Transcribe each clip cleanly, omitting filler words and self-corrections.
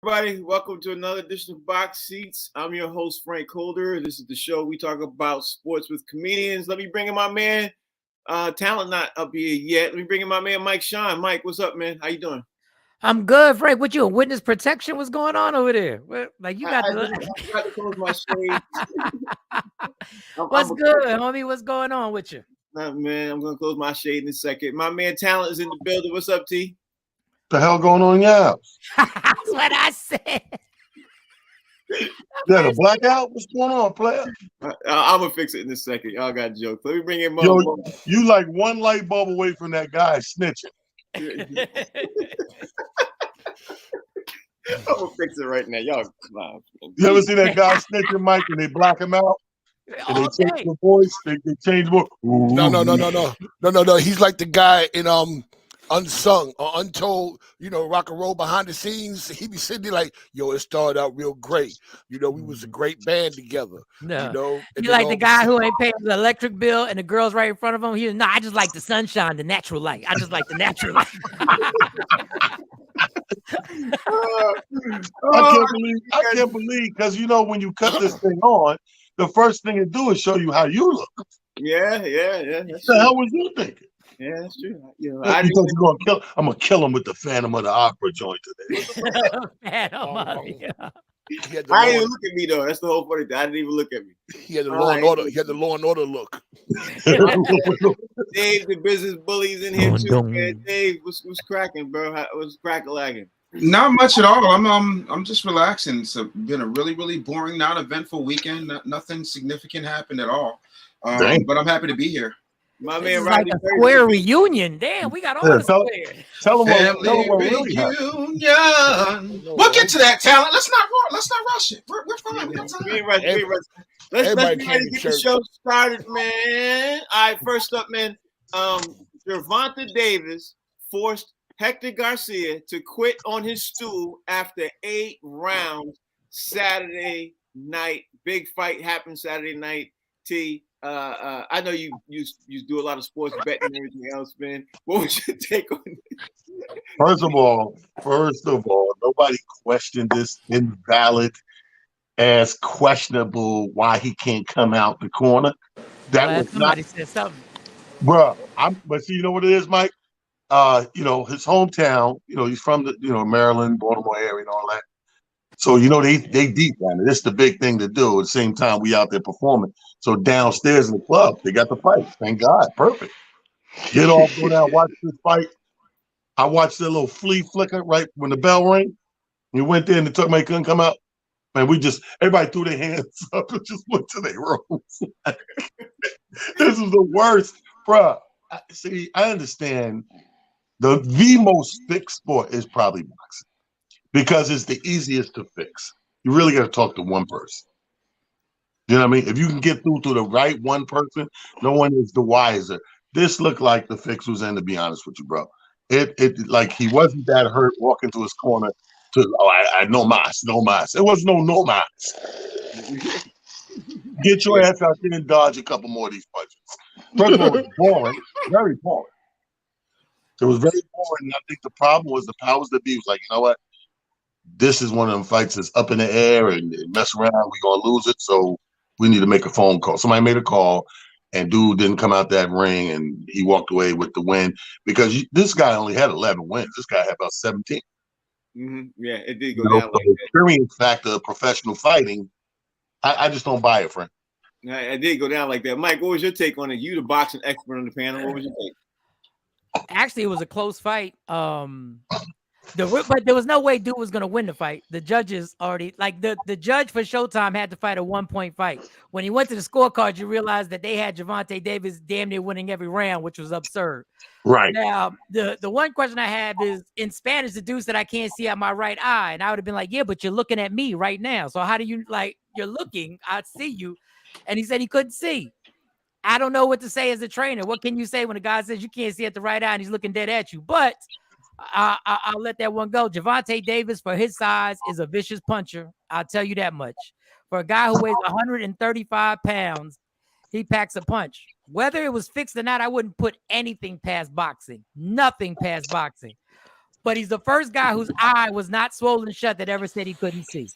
Everybody, welcome to another edition of Box Seats. I'm your host, Frank Holder. This is the show we talk about sports with comedians. Let me bring in my man, talent not up here yet. Let me bring in my man, Mike Sean. Mike, what's up, man? How you doing? I'm good, Frank. What you, witness protection? What's going on over there? Like you got I got to close my shade. What's good, homie? What's going on with you? Man, I'm going to close my shade in a second. My man, talent is in the building. What's up, T? The hell going on, yeah? That's what I said. Yeah, the blackout? What's going on, player? I'm going to fix it in a second. Y'all got jokes. Let me bring in Mo. Yo, you like one light bulb away from that guy snitching. I'm going to fix it right now. Y'all clowns. You ever see that guy snitching, Mike, and they block him out? And they change the voice. They change the voice. No. He's like the guy in Unsung or Untold, rock and roll behind the scenes. He be sitting there like, yo, it started out real great. We was a great band together. No. You like the guy who ain't paying the electric bill and the girl's right in front of him? I just like the sunshine, the natural light. I just like the natural light. I can't believe, because when you cut this thing on, the first thing it do is show you how you look. Yeah. What the hell was you thinking? Yeah, that's true. I thought you were gonna kill. I'm gonna kill him with the Phantom of the Opera joint today. Phantom of I didn't even look at me though. That's the whole funny thing. I didn't even look at me. He had the Law and Order. He had the Law and Order look. Dave, the business bullies in here too. Man. Dave, what's cracking, bro? What's crack-a-lagging? Not much at all. I'm just relaxing. It's been a really, really boring, non-eventful weekend. Nothing significant happened at all. But I'm happy to be here. My this man, is like a square reunion. Damn, we got all the squares. Tell them what really happened. We'll get to that, talent. Let's not rush it. We're fine. We got time. We ain't rushing. Let's get the show started, man. All right, first up, man. Gervonta Davis forced Hector Garcia to quit on his stool after 8 rounds Saturday night. Big fight happened Saturday night. T. I know you do a lot of sports betting and everything else, man. What was your take on this? First of all, nobody questioned this invalid as questionable why he can't come out the corner. That was somebody said something. Bruh, but see, you know what it is, Mike? His hometown, he's from the Maryland, Baltimore area and all that. So they deep down there. This is the big thing to do. At the same time, we out there performing. So downstairs in the club, they got the fight. Thank God, perfect. Get off, go down, watch this fight. I watched the little flea flicker right when the bell rang. We went there and the Turkmen couldn't come out. Man, everybody threw their hands up and just went to their rooms. This is the worst, bruh. See, I understand the most fixed sport is probably boxing. Because it's the easiest to fix. You really got to talk to one person. You know what I mean? If you can get through to the right one person, no one is the wiser. This looked like the fix was in, to be honest with you, bro. It like he wasn't that hurt walking to his corner I no mas. It was no mas. Get your ass out there and dodge a couple more of these punches. First of all, it was boring, very boring. It was very boring, and I think the problem was the powers that be was like, you know what? This is one of them fights that's up in the air and mess around. We're going to lose it. So we need to make a phone call. Somebody made a call and dude didn't come out that ring and he walked away with the win because this guy only had 11 wins. This guy had about 17. Mm-hmm. Yeah, it did go down like the experience factor of professional fighting, I just don't buy it, friend. I did go down like that. Mike, what was your take on it? You the boxing expert on the panel. What was your take? Actually, it was a close fight. But there was no way dude was going to win the fight. The judges already, the judge for Showtime had to fight a 1-point fight. When he went to the scorecard, you realized that they had Gervonta Davis damn near winning every round, which was absurd. Right. Now, the one question I have is, in Spanish, the dude said, I can't see out my right eye. And I would have been like, yeah, but you're looking at me right now. So how do you, you're looking, I see you. And he said he couldn't see. I don't know what to say as a trainer. What can you say when a guy says you can't see at the right eye and he's looking dead at you? But I'll let that one go. Gervonta Davis, for his size, is a vicious puncher. I'll tell you that much. For a guy who weighs 135 pounds, he packs a punch. Whether it was fixed or not, I wouldn't put anything past boxing. Nothing past boxing. but he's the first guy whose eye was not swollen shut that ever said he couldn't see.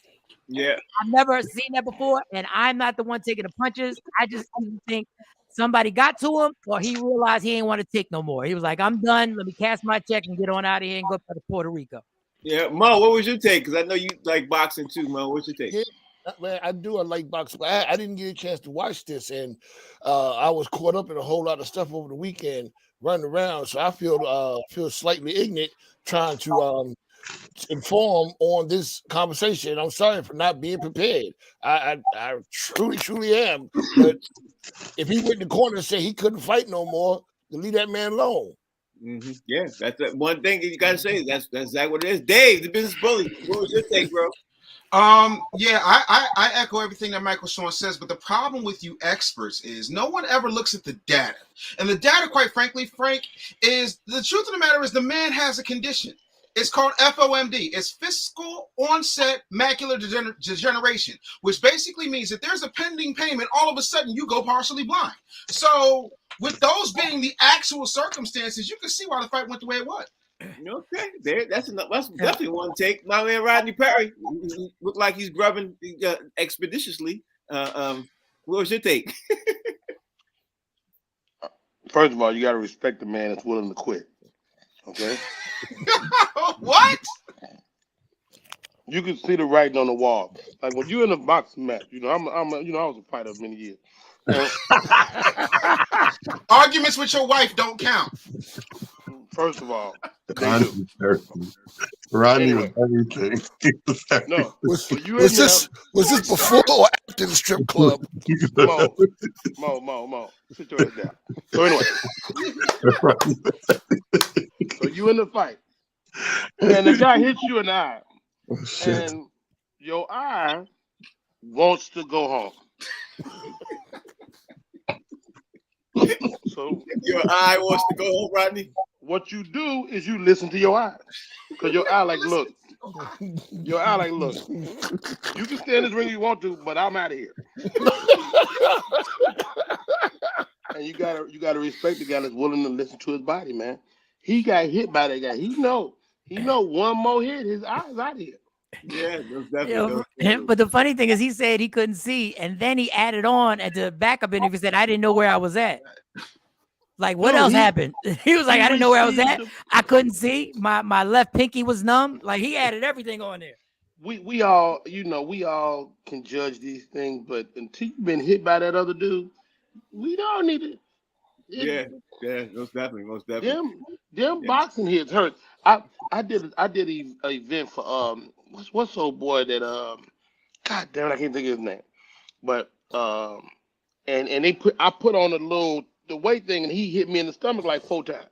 Yeah. I've never seen that before, and I'm not the one taking the punches. I just think somebody got to him, or he realized he ain't want to take no more. He was like, I'm done. Let me cash my check and get on out of here and go to Puerto Rico. Yeah, Mo, what was your take? Because I know you like boxing too, Mo. What's your take? Yeah, man, I do. I like boxing, but I didn't get a chance to watch this, and I was caught up in a whole lot of stuff over the weekend, running around. So I feel slightly ignorant trying to inform on this conversation. I'm sorry for not being prepared. I truly am. But if he went in the corner and said he couldn't fight no more, then leave that man alone. Mm-hmm. Yeah, that's one thing you gotta say. That's exactly what it is. Dave, the business bully. What was your take, bro? Yeah, I echo everything that Michael Sean says, but the problem with you experts is no one ever looks at the data. And the data, quite frankly, Frank, is the truth of the matter is the man has a condition. It's called FOMD. It's fiscal onset macular degeneration, which basically means that there's a pending payment, all of a sudden you go partially blind. So with those being the actual circumstances, you can see why the fight went the way it was. Okay, that's definitely one take. My man Rodney Perry looked like he's grubbing expeditiously. What was your take? First of all, you got to respect the man that's willing to quit. Okay. What? You can see the writing on the wall. Like when you're in a boxing match, I was a fighter many years. Arguments with your wife don't count. First of all, Rodney was everything. No, was this before or after the strip club? Mo, sit your ass down. So anyway, so you in the fight, and the guy hits you in the eye, and your eye wants to go home. So your eye wants to go home, Rodney. What you do is you listen to your eye, because your eye like, look, you can stay in this ring if you want to, but I'm out of here. And you gotta respect the guy that's willing to listen to his body, man. He got hit by that guy. He know one more hit, his eyes out of here. Yeah, definitely. But the funny thing is, he said he couldn't see, and then he added on at the backup interview, he said, "I didn't know where I was at." Like, what else happened? He was like, "I didn't know where I was at. I couldn't see. My left pinky was numb." Like, he added everything on there. We all can judge these things, but until you've been hit by that other dude, we don't need it. Yeah, most definitely. Them boxing hits hurt. I did an event for what's old boy that God damn it, I can't think of his name. But and I put on the weight thing, and he hit me in the stomach like 4 times.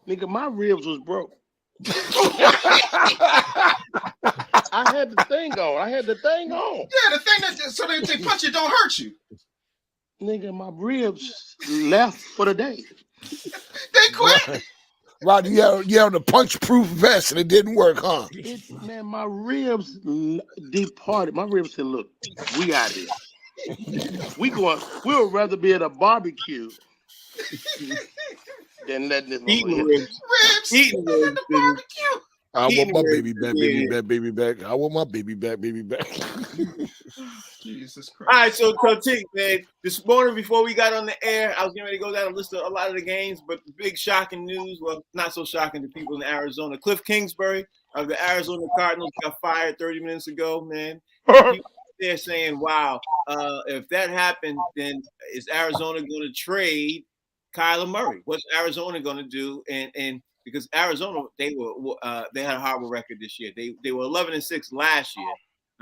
Nigga, my ribs was broke. I had the thing on. Yeah, the thing that so they punch it don't hurt you. Nigga, my ribs left for the day. They quit. Rodney, you had a punch-proof vest and it didn't work, huh? Man, my ribs departed. My ribs said, "Look, we out here. We would rather be at a barbecue than letting this eating ribs at the barbecue." I want my baby back. I want my baby back. Jesus Christ. All right, so T, man, this morning before we got on the air, I was getting ready to go down and list a lot of the games, but the big shocking news, well, not so shocking to people in Arizona. Cliff Kingsbury of the Arizona Cardinals got fired 30 minutes ago, man. They're saying, wow, if that happened, then is Arizona going to trade Kyler Murray? What's Arizona going to do? And because Arizona, they had a horrible record this year. They were 11-6 last year.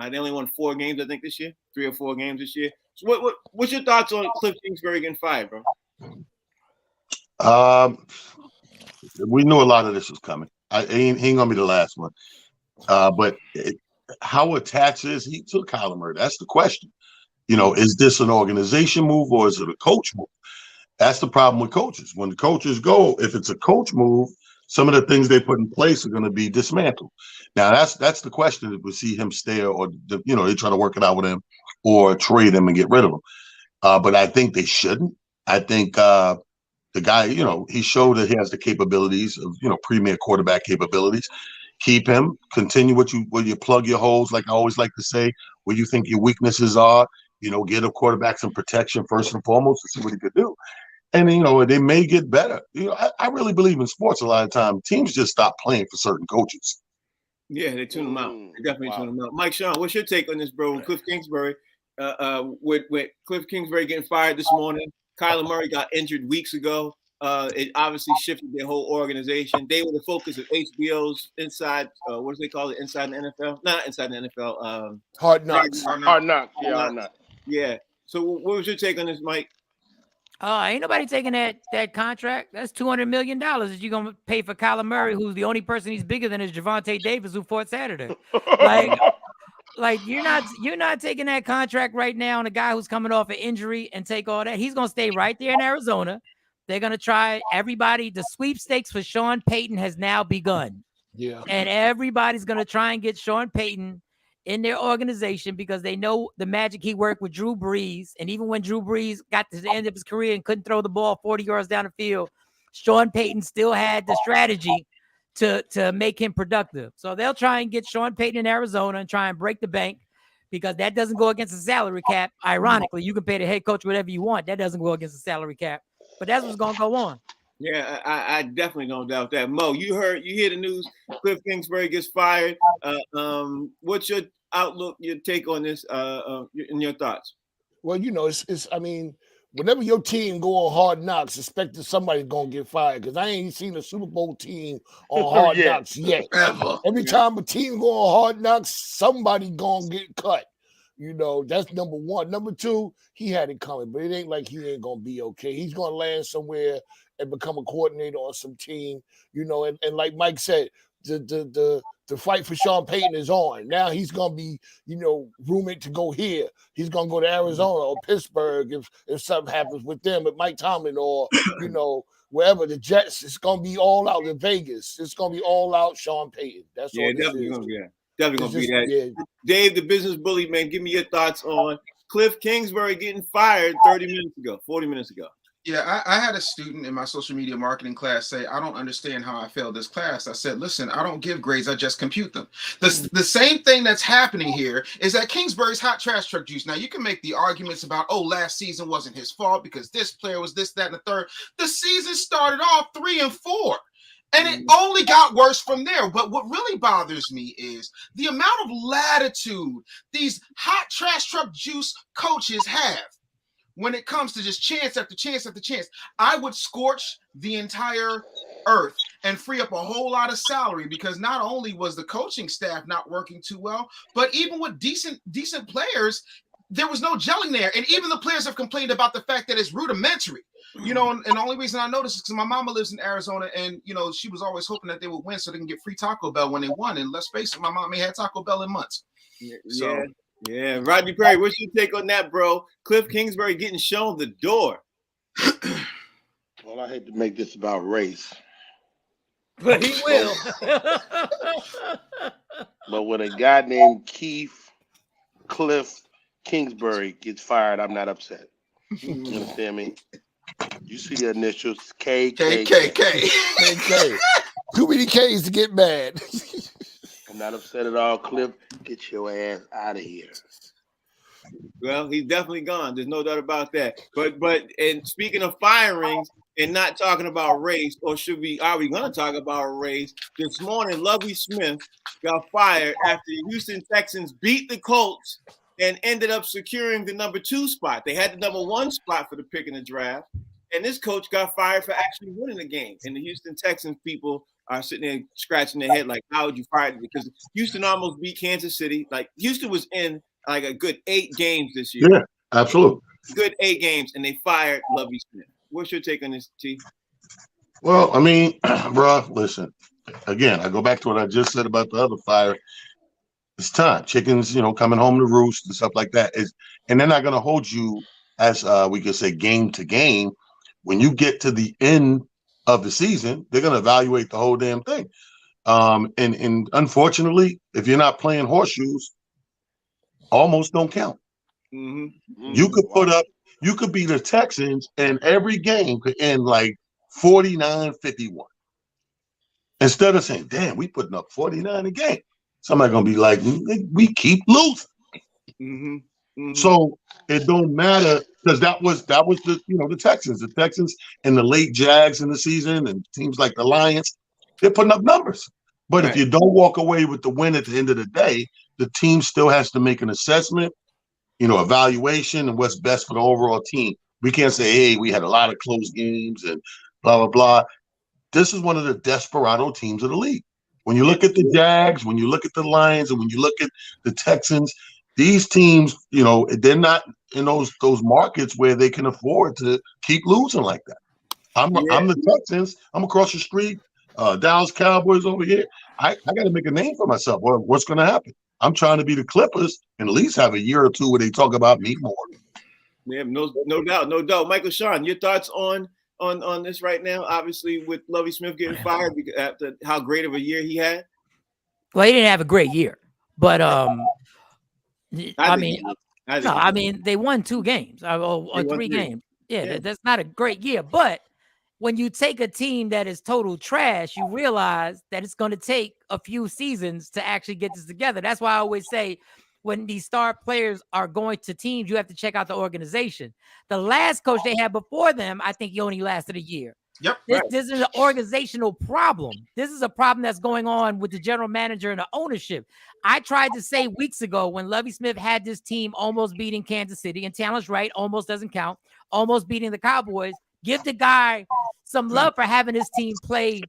They only won 4 games, I think, this year, 3 or 4 games this year. So what's your thoughts on Cliff Kingsbury getting fired, bro? We knew a lot of this was coming. He ain't gonna be the last one. But how attached is he to Kyler Murray? That's the question. Is this an organization move or is it a coach move? That's the problem with coaches. When the coaches go, if it's a coach move, some of the things they put in place are going to be dismantled. Now, that's the question: if we see him stay, or they try to work it out with him, or trade him and get rid of him. But I think they shouldn't. I think The guy, you know, he showed that he has the capabilities of, you know, premier quarterback capabilities. Keep him. Continue what you plug your holes, like I always like to say, where you think your weaknesses are. You know, get a quarterback some protection first and foremost to see what he could do. And, you know, they may get better. You know, I really believe in sports a lot of time. Teams just stop playing for certain coaches. Yeah, they tune them out. They definitely tune them out. Mike Sean, what's your take on this, bro? Cliff Kingsbury, with Cliff Kingsbury getting fired this morning. Kyler Murray got injured weeks ago. It obviously shifted their whole organization. They were the focus of HBO's Inside, what do they call it? Inside the NFL? Not Inside the NFL. Hard Knocks. Hard Knocks. Yeah, Hard Knocks. Yeah. So what was your take on this, Mike? Ain't nobody taking that contract. That's $200 million that you're gonna pay for Kyler Murray, who's the only person he's bigger than is Javonte Davis, who fought Saturday. Like you're not taking that contract right now on a guy who's coming off an injury and take all that. He's gonna stay right there in Arizona. They're gonna try everybody. The sweepstakes for Sean Payton has now begun. Yeah, and everybody's gonna try and get Sean Payton in their organization because they know the magic he worked with Drew Brees. And even when Drew Brees got to the end of his career and couldn't throw the ball 40 yards down the field, Sean Payton still had the strategy to make him productive. So they'll try and get Sean Payton in Arizona and try and break the bank because that doesn't go against the salary cap. Ironically, you can pay the head coach whatever you want. That doesn't go against the salary cap. But that's what's going to go on. Yeah, I definitely don't doubt that. Mo, you hear the news. Cliff Kingsbury gets fired. What's your outlook, your take on this, and your thoughts? Well, you know, it's. I mean, whenever your team go on Hard Knocks, expecting somebody's gonna get fired because I ain't seen a Super Bowl team on Hard Knocks yet. Every time a team go on Hard Knocks, somebody gonna get cut. You know, that's number one. Number two, he had it coming, but it ain't like he ain't gonna be okay. He's gonna land somewhere and become a coordinator on some team. You know, and like Mike said, the fight for Sean Payton is on. Now he's going to be, you know, rumored to go here. He's going to go to Arizona or Pittsburgh if something happens with them, with Mike Tomlin or, you know, wherever. The Jets, it's going to be all out in Vegas. It's going to be all out Sean Payton. That's all definitely going to be that. Definitely going to be that. Yeah. Dave, the business bully, man, give me your thoughts on Cliff Kingsbury getting fired 40 minutes ago. Yeah, I had a student in my social media marketing class say, I don't understand how I failed this class. I said, listen, I don't give grades, I just compute them. The same thing that's happening here is that Kingsbury's hot trash truck juice. Now, you can make the arguments about, last season wasn't his fault because this player was this, that, and the third. The season started off 3-4. And it only got worse from there. But what really bothers me is the amount of latitude these hot trash truck juice coaches have. When it comes to just chance after chance after chance, I would scorch the entire earth and free up a whole lot of salary because not only was the coaching staff not working too well, but even with decent players, there was no gelling there. And even the players have complained about the fact that it's rudimentary. You know, and the only reason I noticed is because my mama lives in Arizona and, you know, she was always hoping that they would win so they can get free Taco Bell when they won. And let's face it, my mom ain't had Taco Bell in months. So. Yeah, Rodney Perry, what's your take on that, bro? Cliff Kingsbury getting shown the door. Well, I hate to make this about race, but he will. but when a guy named Cliff Kingsbury gets fired, I'm not upset. You understand me? You see the initials KK. Too many K's to get mad. I'm not upset at all. Cliff, get your ass out of here. Well, he's definitely gone. There's no doubt about that. But and speaking of firings and not talking about race, or are we going to talk about race? This morning, Lovie Smith got fired after the Houston Texans beat the Colts and ended up securing the number 2 spot. They had the number 1 spot for the pick in the draft. And this coach got fired for actually winning the game. And the Houston Texans people are sitting there scratching their head like, how would you fire them? Because Houston almost beat Kansas City. Like, Houston was in like a good 8 games this year. Yeah, absolutely. Good 8 games, and they fired Lovie Smith. What's your take on this, T? Well, I mean, bro, listen. Again, I go back to what I just said about the other fire. It's time. Chickens, you know, coming home to roost and stuff like that. And they're not going to hold you, as we could say, game to game. When you get to the end of the season, they're going to evaluate the whole damn thing. And unfortunately, if you're not playing horseshoes, almost don't count. Mm-hmm. You could put up You could be the Texans, and every game could end like 49-51. Instead of saying, damn, we putting up 49 a game. Somebody gonna be like, we keep losing. Mm-hmm. Mm-hmm. So it don't matter, because that was the the Texans. The Texans and the late Jags in the season and teams like the Lions, they're putting up numbers. But if you don't walk away with the win at the end of the day, the team still has to make an assessment, evaluation and what's best for the overall team. We can't say, hey, we had a lot of close games and blah, blah, blah. This is one of the desperado teams of the league. When you look at the Jags, when you look at the Lions, and when you look at the Texans, these teams, they're not in those markets where they can afford to keep losing like that. I'm the Texans. I'm across the street. Dallas Cowboys over here. I got to make a name for myself. Well, what's going to happen? I'm trying to be the Clippers and at least have a year or two where they talk about me more. Yeah, no doubt, no doubt. Michael Sean, your thoughts on this right now? Obviously, with Lovie Smith getting fired after how great of a year he had. Well, he didn't have a great year, but I mean, they won 2 games or 3 games. Yeah, that's not a great year, but when you take a team that is total trash, you realize that it's going to take a few seasons to actually get this together. That's why I always say when these star players are going to teams, you have to check out the organization. The last coach they had before them, I think he only lasted a year. Yep. This is an organizational problem. This is a problem that's going on with the general manager and the ownership. I tried to say weeks ago when Lovie Smith had this team almost beating Kansas City, and Taylor's right, almost doesn't count, almost beating the Cowboys. Give the guy some love for having his team play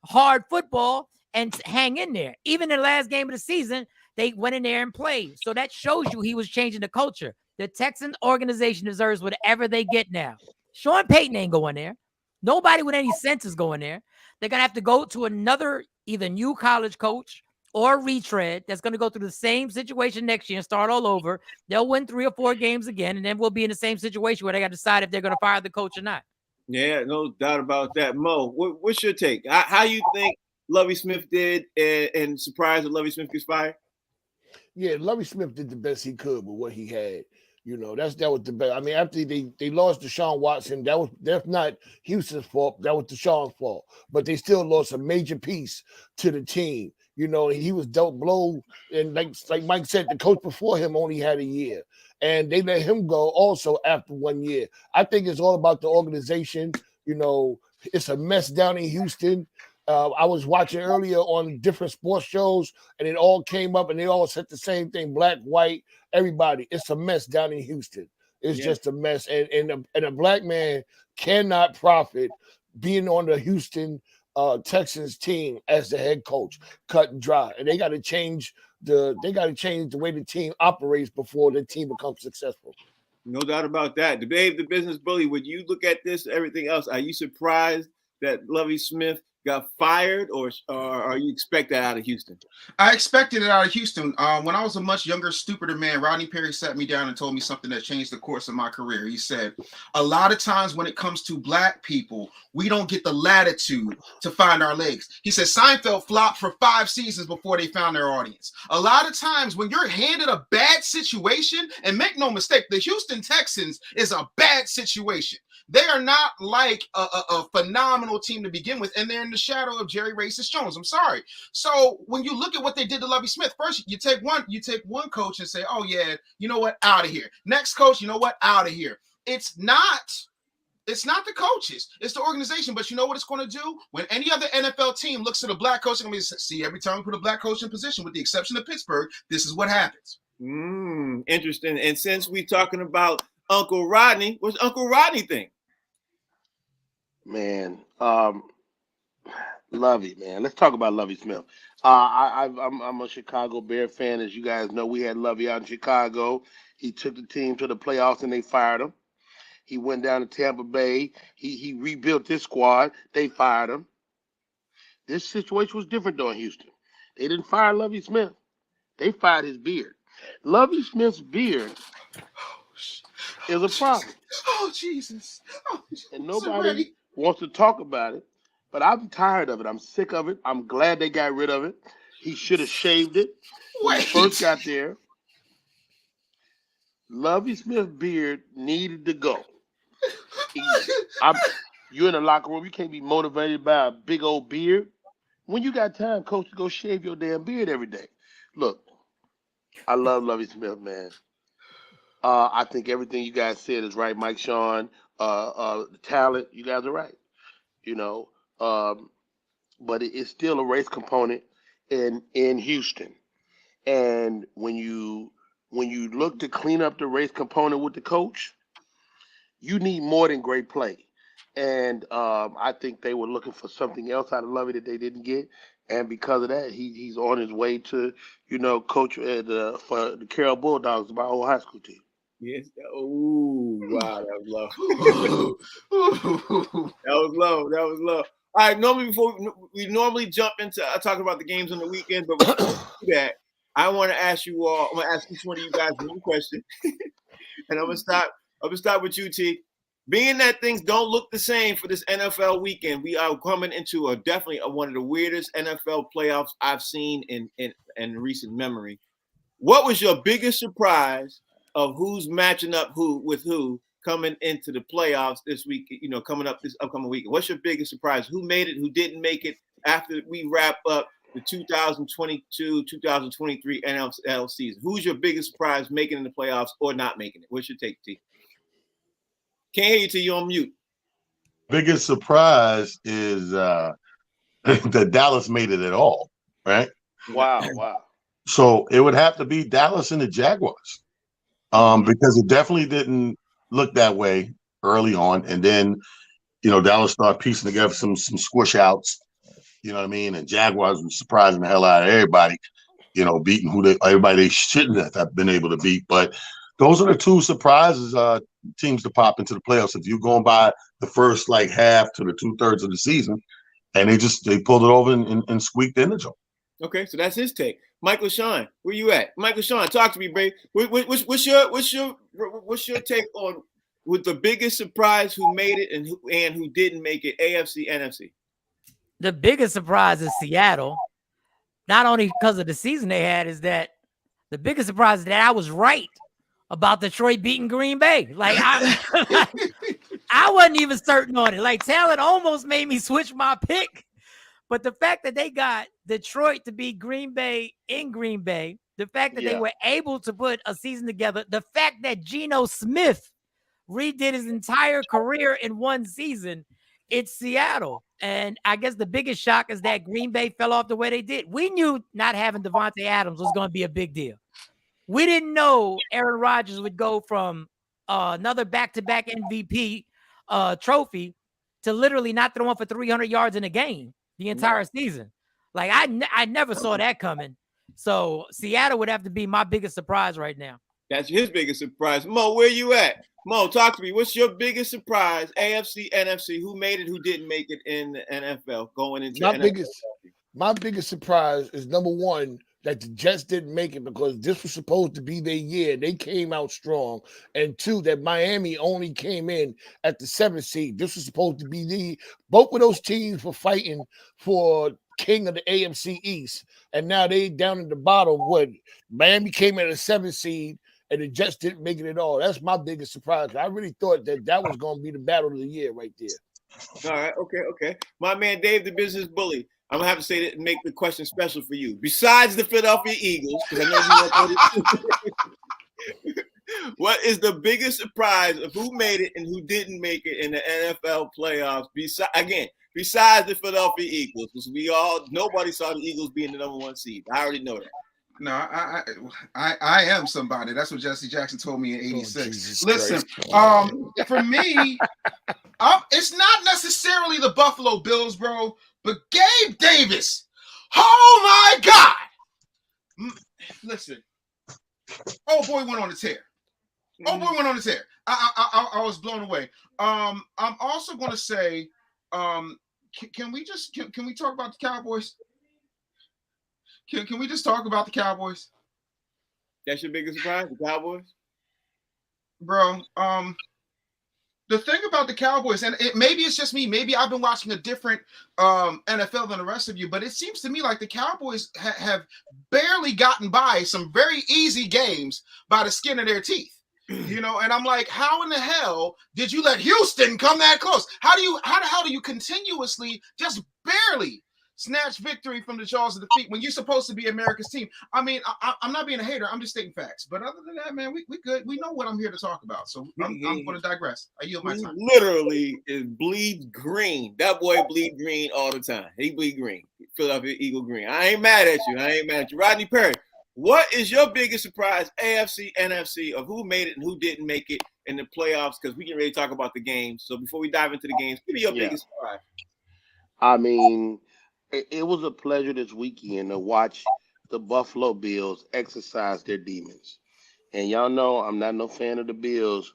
hard football and hang in there. Even in the last game of the season, they went in there and played. So that shows you he was changing the culture. The Texan organization deserves whatever they get now. Sean Payton ain't going there. Nobody with any sense is going there. They're going to have to go to another either new college coach or retread that's going to go through the same situation next year and start all over. They'll win 3 or 4 games again, and then we'll be in the same situation where they got to decide if they're going to fire the coach or not. Yeah, no doubt about that. Mo, what's your take? How you think Lovie Smith did and surprised that Lovie Smith gets fired? Yeah, Lovie Smith did the best he could with what he had. That was the best. I mean, after they lost Deshaun Watson, that's not Houston's fault. That was Deshaun's fault. But they still lost a major piece to the team. He was dealt blow, and like Mike said, the coach before him only had a year, and they let him go also after 1 year. I think it's all about the organization. It's a mess down in Houston. I was watching earlier on different sports shows, and it all came up, and they all said the same thing: black, white, everybody. It's a mess down in Houston. It's just a mess, and a black man cannot profit being on the Houston Texans team as the head coach. Cut and dry, and they got to change the way the team operates before the team becomes successful. No doubt about that. The business bully. When you look at this, everything else, are you surprised that Lovie Smith got fired, or are you expect that out of Houston? I expected it out of Houston. When I was a much younger, stupider man, Rodney Perry sat me down and told me something that changed the course of my career. He said, a lot of times when it comes to black people, we don't get the latitude to find our legs. He said Seinfeld flopped for 5 seasons before they found their audience. A lot of times when you're handed a bad situation, and make no mistake, the Houston Texans is a bad situation. They are not like a phenomenal team to begin with, and they're in the shadow of Jerry Racist Jones. I'm sorry. So when you look at what they did to Lovie Smith, first you take one coach and say, oh yeah, you know what, out of here. Next coach, you know what, out of here. It's not the coaches, it's the organization. But you know what it's going to do? When any other NFL team looks at a black coach, they're going to see every time we put a black coach in position, with the exception of Pittsburgh, this is what happens. Interesting. And since we're talking about Uncle Rodney, what's Uncle Rodney think? Man, Lovie, man. Let's talk about Lovie Smith. I'm a Chicago Bear fan. As you guys know, we had Lovie out in Chicago. He took the team to the playoffs and they fired him. He went down to Tampa Bay. He rebuilt this squad. They fired him. This situation was different though in Houston. They didn't fire Lovie Smith. They fired his beard. Lovie Smith's beard is a problem. Oh, Jesus. And nobody wants to talk about it, but I'm tired of it. I'm sick of it. I'm glad they got rid of it. He should have shaved it when he first got there. Lovie Smith beard needed to go. You're in the locker room. You can't be motivated by a big old beard. When you got time, coach, to go shave your damn beard every day. Look, I love Lovie Smith, man. I think everything you guys said is right, Mike, Sean. The talent, you guys are right. You know, but it's still a race component in Houston. And when you look to clean up the race component with the coach, you need more than great play. And I think they were looking for something else out of Lovie that they didn't get. And because of that, he's on his way to, coach for the Carroll Bulldogs, my old high school team. Yes. Oh, wow, that was low. That was low. All right, we normally jump into talking about the games on the weekend, but before we do that, I want to ask you all. I'm gonna ask each one of you guys one question, and I'm gonna start with you, T. Being that things don't look the same for this NFL weekend, we are coming into definitely one of the weirdest NFL playoffs I've seen in recent memory. What was your biggest surprise of who's matching up with who coming into the playoffs this week, coming up this upcoming weekend? What's your biggest surprise? Who made it, who didn't make it after we wrap up the 2022-2023 NFL season? Who's your biggest surprise making in the playoffs or not making it? What's your take, T? Can't hear you till you're on mute. Biggest surprise is that Dallas made it at all, right? Wow. So it would have to be Dallas and the Jaguars. Because it definitely didn't look that way early on. And then, Dallas started piecing together some squish outs, you know what I mean? And Jaguars were surprising the hell out of everybody, beating everybody they shouldn't have been able to beat. But those are the two surprises, teams to pop into the playoffs. If you're going by the first half to the 2/3 of the season, and they pulled it over and squeaked in the joint. Okay, so that's his take. Michael Sean, where you at? Michael Sean, talk to me, babe. What's your take on with the biggest surprise, who made it and who didn't make it, AFC, NFC? The biggest surprise is Seattle. Not only because of the season they had, is that the biggest surprise is that I was right about Detroit beating Green Bay. I wasn't even certain on it. Talent almost made me switch my pick. But the fact that they got Detroit to beat Green Bay in Green Bay, the fact that they were able to put a season together, the fact that Geno Smith redid his entire career in one season, it's Seattle. And I guess the biggest shock is that Green Bay fell off the way they did. We knew not having Devontae Adams was going to be a big deal. We didn't know Aaron Rodgers would go from another back-to-back MVP trophy to literally not throwing for 300 yards in a game the entire season. I never saw that coming. So Seattle would have to be my biggest surprise right now. That's his biggest surprise. Mo, where you at? Mo, talk to me. What's your biggest surprise, AFC, NFC? Who made it, who didn't make it in the NFL going into My biggest surprise is, number one, that the Jets didn't make it because this was supposed to be their year. They came out strong. And two, that Miami only came in at the 7th seed. This was supposed to be both of those teams were fighting for king of the AFC East. And now they down at the bottom. Miami came in at the 7th seed and the Jets didn't make it at all. That's my biggest surprise. I really thought that was going to be the battle of the year right there. All right. Okay. My man, Dave, the business bully. I'm gonna have to say that and make the question special for you. Besides the Philadelphia Eagles, because I know you what is the biggest surprise of who made it and who didn't make it in the NFL playoffs? Besides the Philadelphia Eagles, because nobody saw the Eagles being the number 1 seed. I already know that. No, I am somebody. That's what Jesse Jackson told me in '86. Listen, for me, it's not necessarily the Buffalo Bills, bro. But Gabe Davis, oh my God! Listen, oh boy went on a tear. I was blown away. I'm also going to say, can we talk about the Cowboys? Can we just talk about the Cowboys? That's your biggest surprise, the Cowboys, bro. The thing about the Cowboys, and maybe it's just me, maybe I've been watching a different NFL than the rest of you, but it seems to me like the Cowboys have barely gotten by some very easy games by the skin of their teeth. You know, and I'm like, how in the hell did you let Houston come that close? How the hell do you continuously just barely snatch victory from the jaws of defeat when you're supposed to be America's team? I mean, I'm not being a hater. I'm just stating facts. But other than that, man, we good. We know what I'm here to talk about. So I'm going to digress. I yield my time. Literally bleeds green. That boy bleed green all the time. He bleed green. Philadelphia Eagle green. I ain't mad at you. Rodney Perry, what is your biggest surprise, AFC, NFC, of who made it and who didn't make it in the playoffs? Because we can really talk about the games. So before we dive into the games, give me your biggest surprise. I mean, it was a pleasure this weekend to watch the Buffalo Bills exercise their demons. And y'all know I'm not no fan of the Bills,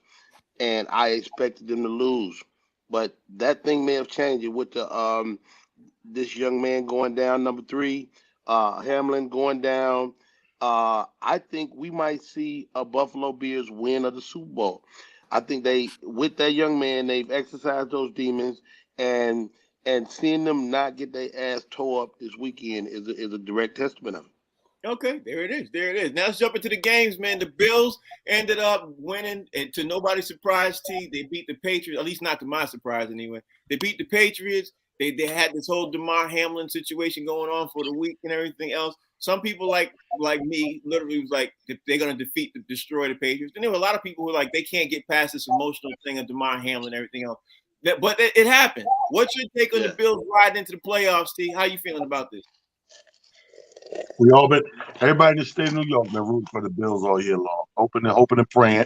and I expected them to lose. But that thing may have changed with the this young man going down, number 3, Hamlin going down. I think we might see a Buffalo Bills win of the Super Bowl. I think with that young man, they've exercised those demons, and seeing them not get their ass tore up this weekend is a direct testament of it. Okay, there it is. Now let's jump into the games, man. The Bills ended up winning, and to nobody's surprise, T, they beat the Patriots, at least not to my surprise anyway. They beat the Patriots. They had this whole DeMar Hamlin situation going on for the week and everything else. Some people like me literally was like, they're going to destroy the Patriots. And there were a lot of people who were like, they can't get past this emotional thing of DeMar Hamlin and everything else. But it happened. What's your take on the Bills riding into the playoffs, T? How you feeling about this? Everybody in the state of New York been rooting for the Bills all year long, hoping and praying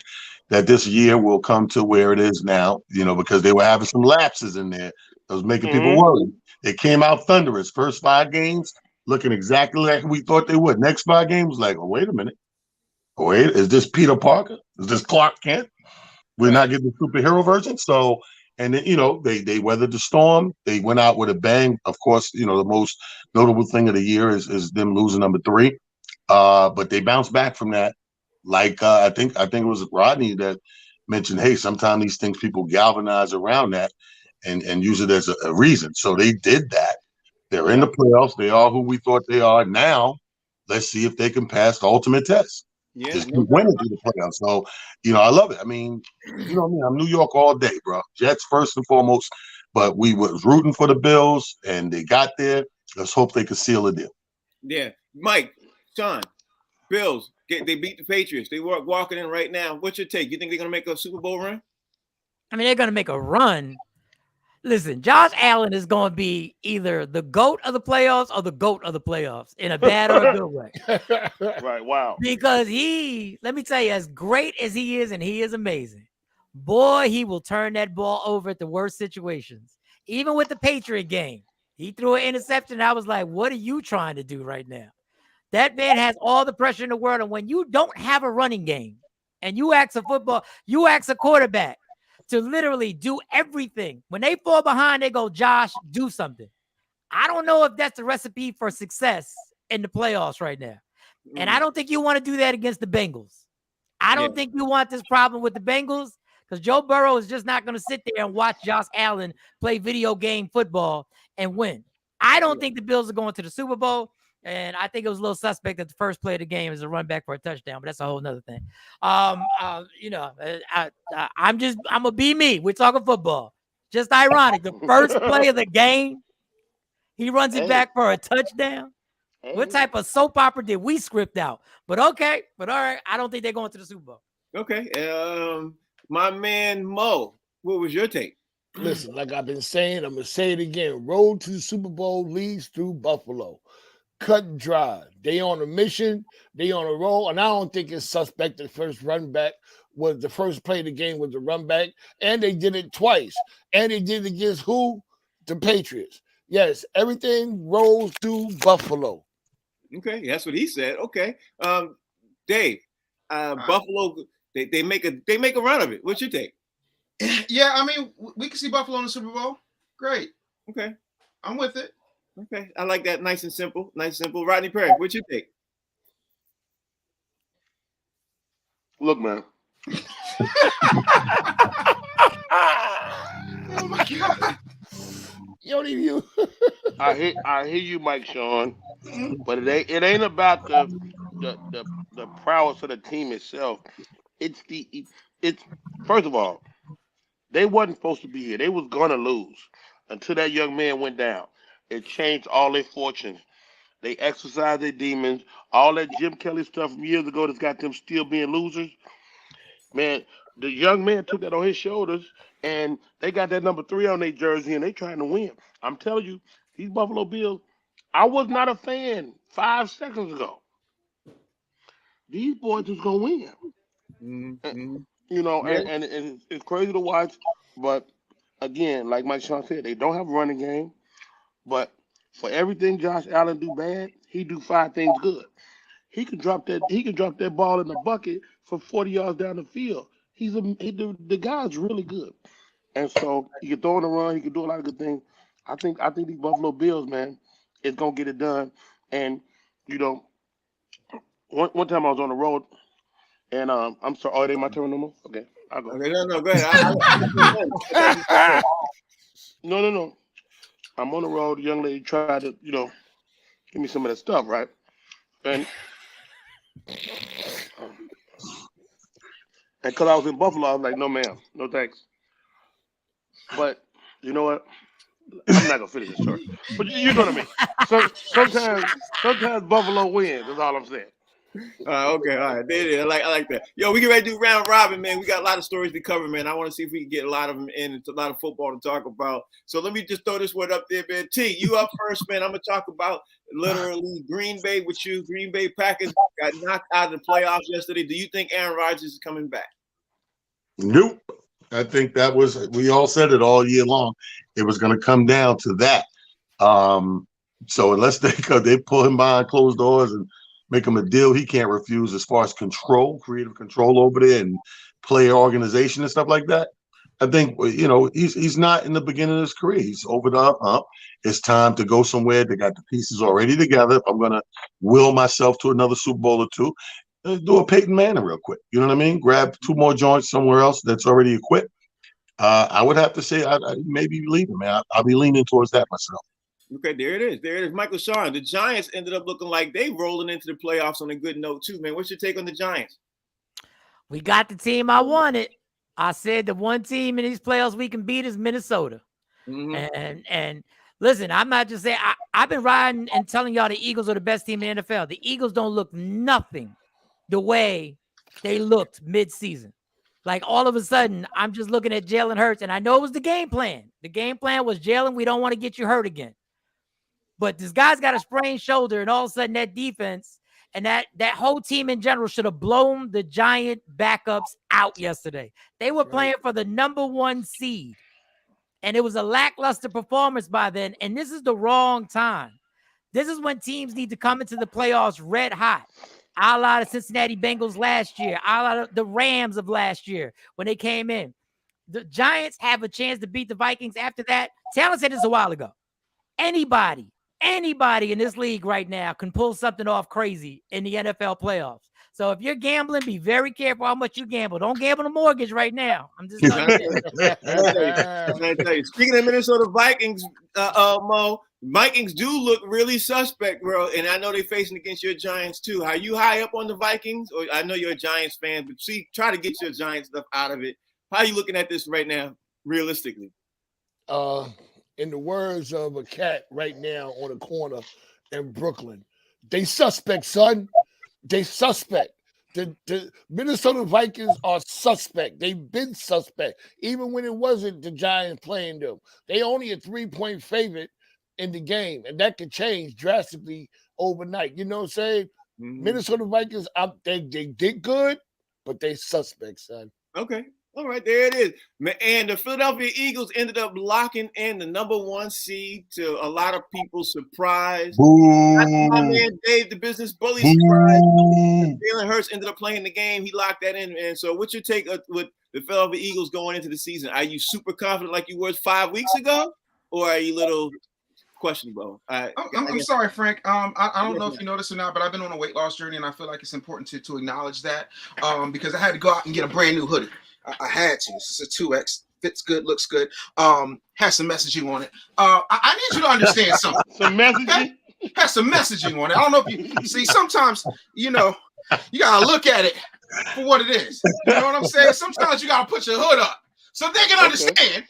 that this year will come to where it is now, because they were having some lapses in there that was making people worried. They came out thunderous. First 5 games, looking exactly like we thought they would. Next 5 games, like, oh, wait a minute. Wait, is this Peter Parker? Is this Clark Kent? We're not getting the superhero version. So, and then, they weathered the storm. They went out with a bang. Of course, the most notable thing of the year is them losing number 3. But they bounced back from that. Like I think it was Rodney that mentioned, hey, sometimes these things people galvanize around that and use it as a reason. So they did that. They're in the playoffs. They are who we thought they are. Now, let's see if they can pass the ultimate test. Yeah, just keep winning through the playoffs. So, I love it. I mean, I'm New York all day, bro. Jets first and foremost, but we was rooting for the Bills, and they got there. Let's hope they can seal the deal. Yeah, Mike, Sean, Bills, they beat the Patriots. They work walking in right now. What's your take? You think they're gonna make a Super Bowl run? I mean, they're gonna make a run. Listen, Josh Allen is going to be either the GOAT of the playoffs or the GOAT of the playoffs in a bad or a good way. Right, wow. Because let me tell you, as great as he is, and he is amazing, boy, he will turn that ball over at the worst situations. Even with the Patriot game, he threw an interception. I was like, what are you trying to do right now? That man has all the pressure in the world. And when you don't have a running game and you ask a quarterback to literally do everything. When they fall behind, they go, Josh, do something. I don't know if that's the recipe for success in the playoffs right now. And I don't think you want to do that against the Bengals. I don't think you want this problem with the Bengals because Joe Burrow is just not going to sit there and watch Josh Allen play video game football and win. I don't think the Bills are going to the Super Bowl. And I think it was a little suspect that the first play of the game is a run back for a touchdown, but that's a whole nother thing. I'm gonna be me. We're talking football. Just ironic. The first play of the game, he runs it back for a touchdown. What type of soap opera did we script out? But okay, all right. I don't think they're going to the Super Bowl. Okay. My man Mo, what was your take? Listen, like I've been saying, I'm gonna say it again. Road to the Super Bowl leads through Buffalo. Cut and dry. They on a mission. They on a roll. And I don't think it's suspect the first run back was the first play of the game was the run back. And they did it twice. And they did it against who? The Patriots. Yes, everything rolls through Buffalo. Okay, that's what he said. Okay. Dave, Buffalo, they make a run of it. What's your take? Yeah, I mean, we can see Buffalo in the Super Bowl. Great. Okay. I'm with it. Okay, I like that. Nice and simple. Rodney Perry, what's your take? Look, man. Oh my God. You. I hear you, Mike Sean, but it ain't about the prowess of the team itself. it's first of all, they wasn't supposed to be here. They was gonna lose until that young man went down. It changed all their fortunes. They exercised their demons. All that Jim Kelly stuff from years ago that's got them still being losers. Man, the young man took that on his shoulders, and they got that number 3 on their jersey, and they trying to win. I'm telling you, these Buffalo Bills, I was not a fan 5 seconds ago. These boys is gonna win. Mm-hmm. You know, and it's crazy to watch, but again, like Mike Sean said, they don't have a running game. But for everything Josh Allen do bad, he do 5 things good. He can drop that ball in the bucket from 40 yards down the field. The guy's really good, and so he can throw on the run. He can do a lot of good things. I think these Buffalo Bills, man, is gonna get it done. And you know, one time I was on the road. And I'm sorry. Oh, it ain't my turn no more. Okay, I'll go. Okay, no, go ahead. No. I'm on the road. The young lady tried to, give me some of that stuff, right? And because I was in Buffalo, I was like, no, ma'am, no thanks. But you know what? I'm not gonna finish this story. But you know what I mean. So sometimes Buffalo wins. That's all I'm saying. Okay, all right. There it is. I like that. Yo, we get ready to do round robin, man. We got a lot of stories to cover, man. I want to see if we can get a lot of them in. It's a lot of football to talk about. So let me just throw this word up there, man. T, you up first, man. I'm gonna talk about literally Green Bay with you. Green Bay Packers got knocked out of the playoffs yesterday. Do you think Aaron Rodgers is coming back? Nope. I think we all said it all year long. It was going to come down to that. So unless they pull him behind closed doors and make him a deal he can't refuse as far as creative control over there and player organization and stuff like that, I think, he's not in the beginning of his career. He's over the hump. It's time to go somewhere. They got the pieces already together. If I'm going to will myself to another Super Bowl or two, do a Peyton Manning real quick. You know what I mean? Grab 2 more joints somewhere else that's already equipped. I would have to say I maybe leaving, man. I'll be leaning towards that myself. Okay, there it is. There it is. Michael Sean, the Giants ended up looking like they rolling into the playoffs on a good note too, man. What's your take on the Giants? We got the team I wanted. I said the one team in these playoffs we can beat is Minnesota. Mm-hmm. And listen, I'm not just saying. I've been riding and telling y'all the Eagles are the best team in the NFL. The Eagles don't look nothing the way they looked mid-season. Like all of a sudden, I'm just looking at Jalen Hurts, and I know it was the game plan. The game plan was, Jalen, we don't want to get you hurt again. But this guy's got a sprained shoulder, and all of a sudden that defense and that whole team in general should have blown the Giant backups out yesterday. They were playing for the number 1 seed, and it was a lackluster performance by then, and this is the wrong time. This is when teams need to come into the playoffs red hot. A la the Cincinnati Bengals last year, a la the Rams of last year when they came in. The Giants have a chance to beat the Vikings after that. Taylor said this a while ago. Anybody in this league right now can pull something off crazy in the NFL playoffs. So if you're gambling, be very careful how much you gamble. Don't gamble the mortgage right now. I'm just telling you. Speaking of Minnesota Vikings, Mo, Vikings do look really suspect, bro. And I know they're facing against your Giants too. Are you high up on the Vikings? Or I know you're a Giants fan, but try to get your Giants stuff out of it. How are you looking at this right now, realistically? In the words of a cat right now on the corner in Brooklyn, they suspect, son. They suspect. The Minnesota Vikings are suspect. They've been suspect, even when it wasn't the Giants playing them. They only a 3-point favorite in the game, and that could change drastically overnight. You know what I'm saying? Mm-hmm. Minnesota Vikings, they did good, but they suspect, son. Okay. All right, there it is. And the Philadelphia Eagles ended up locking in the number 1 seed to a lot of people's surprise. That's my man Dave, the business bully, surprise. Jalen Hurts ended up playing the game. He locked that in. And so what's your take with the Philadelphia Eagles going into the season? Are you super confident like you were 5 weeks ago? Or are you a little questionable? I'm sorry, Frank. I don't know if you noticed or not, but I've been on a weight loss journey, and I feel like it's important to acknowledge that because I had to go out and get a brand new hoodie. I had to. This is a 2X. Fits good, looks good. Has some messaging on it. I need you to understand something. Some messaging? Has some messaging on it. I don't know if you see, sometimes, you gotta look at it for what it is. You know what I'm saying? Sometimes you gotta put your hood up so they can understand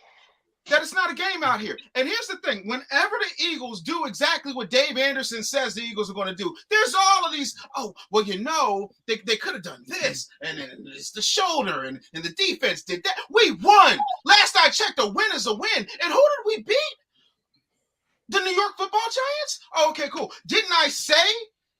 that it's not a game out here. And here's the thing: whenever the Eagles do exactly what Dave Anderson says the Eagles are going to do, there's all of these. Oh, well, they could have done this, and then it's the shoulder, and the defense did that. We won. Last I checked, a win is a win. And who did we beat? The New York Football Giants? Oh, okay, cool. Didn't I say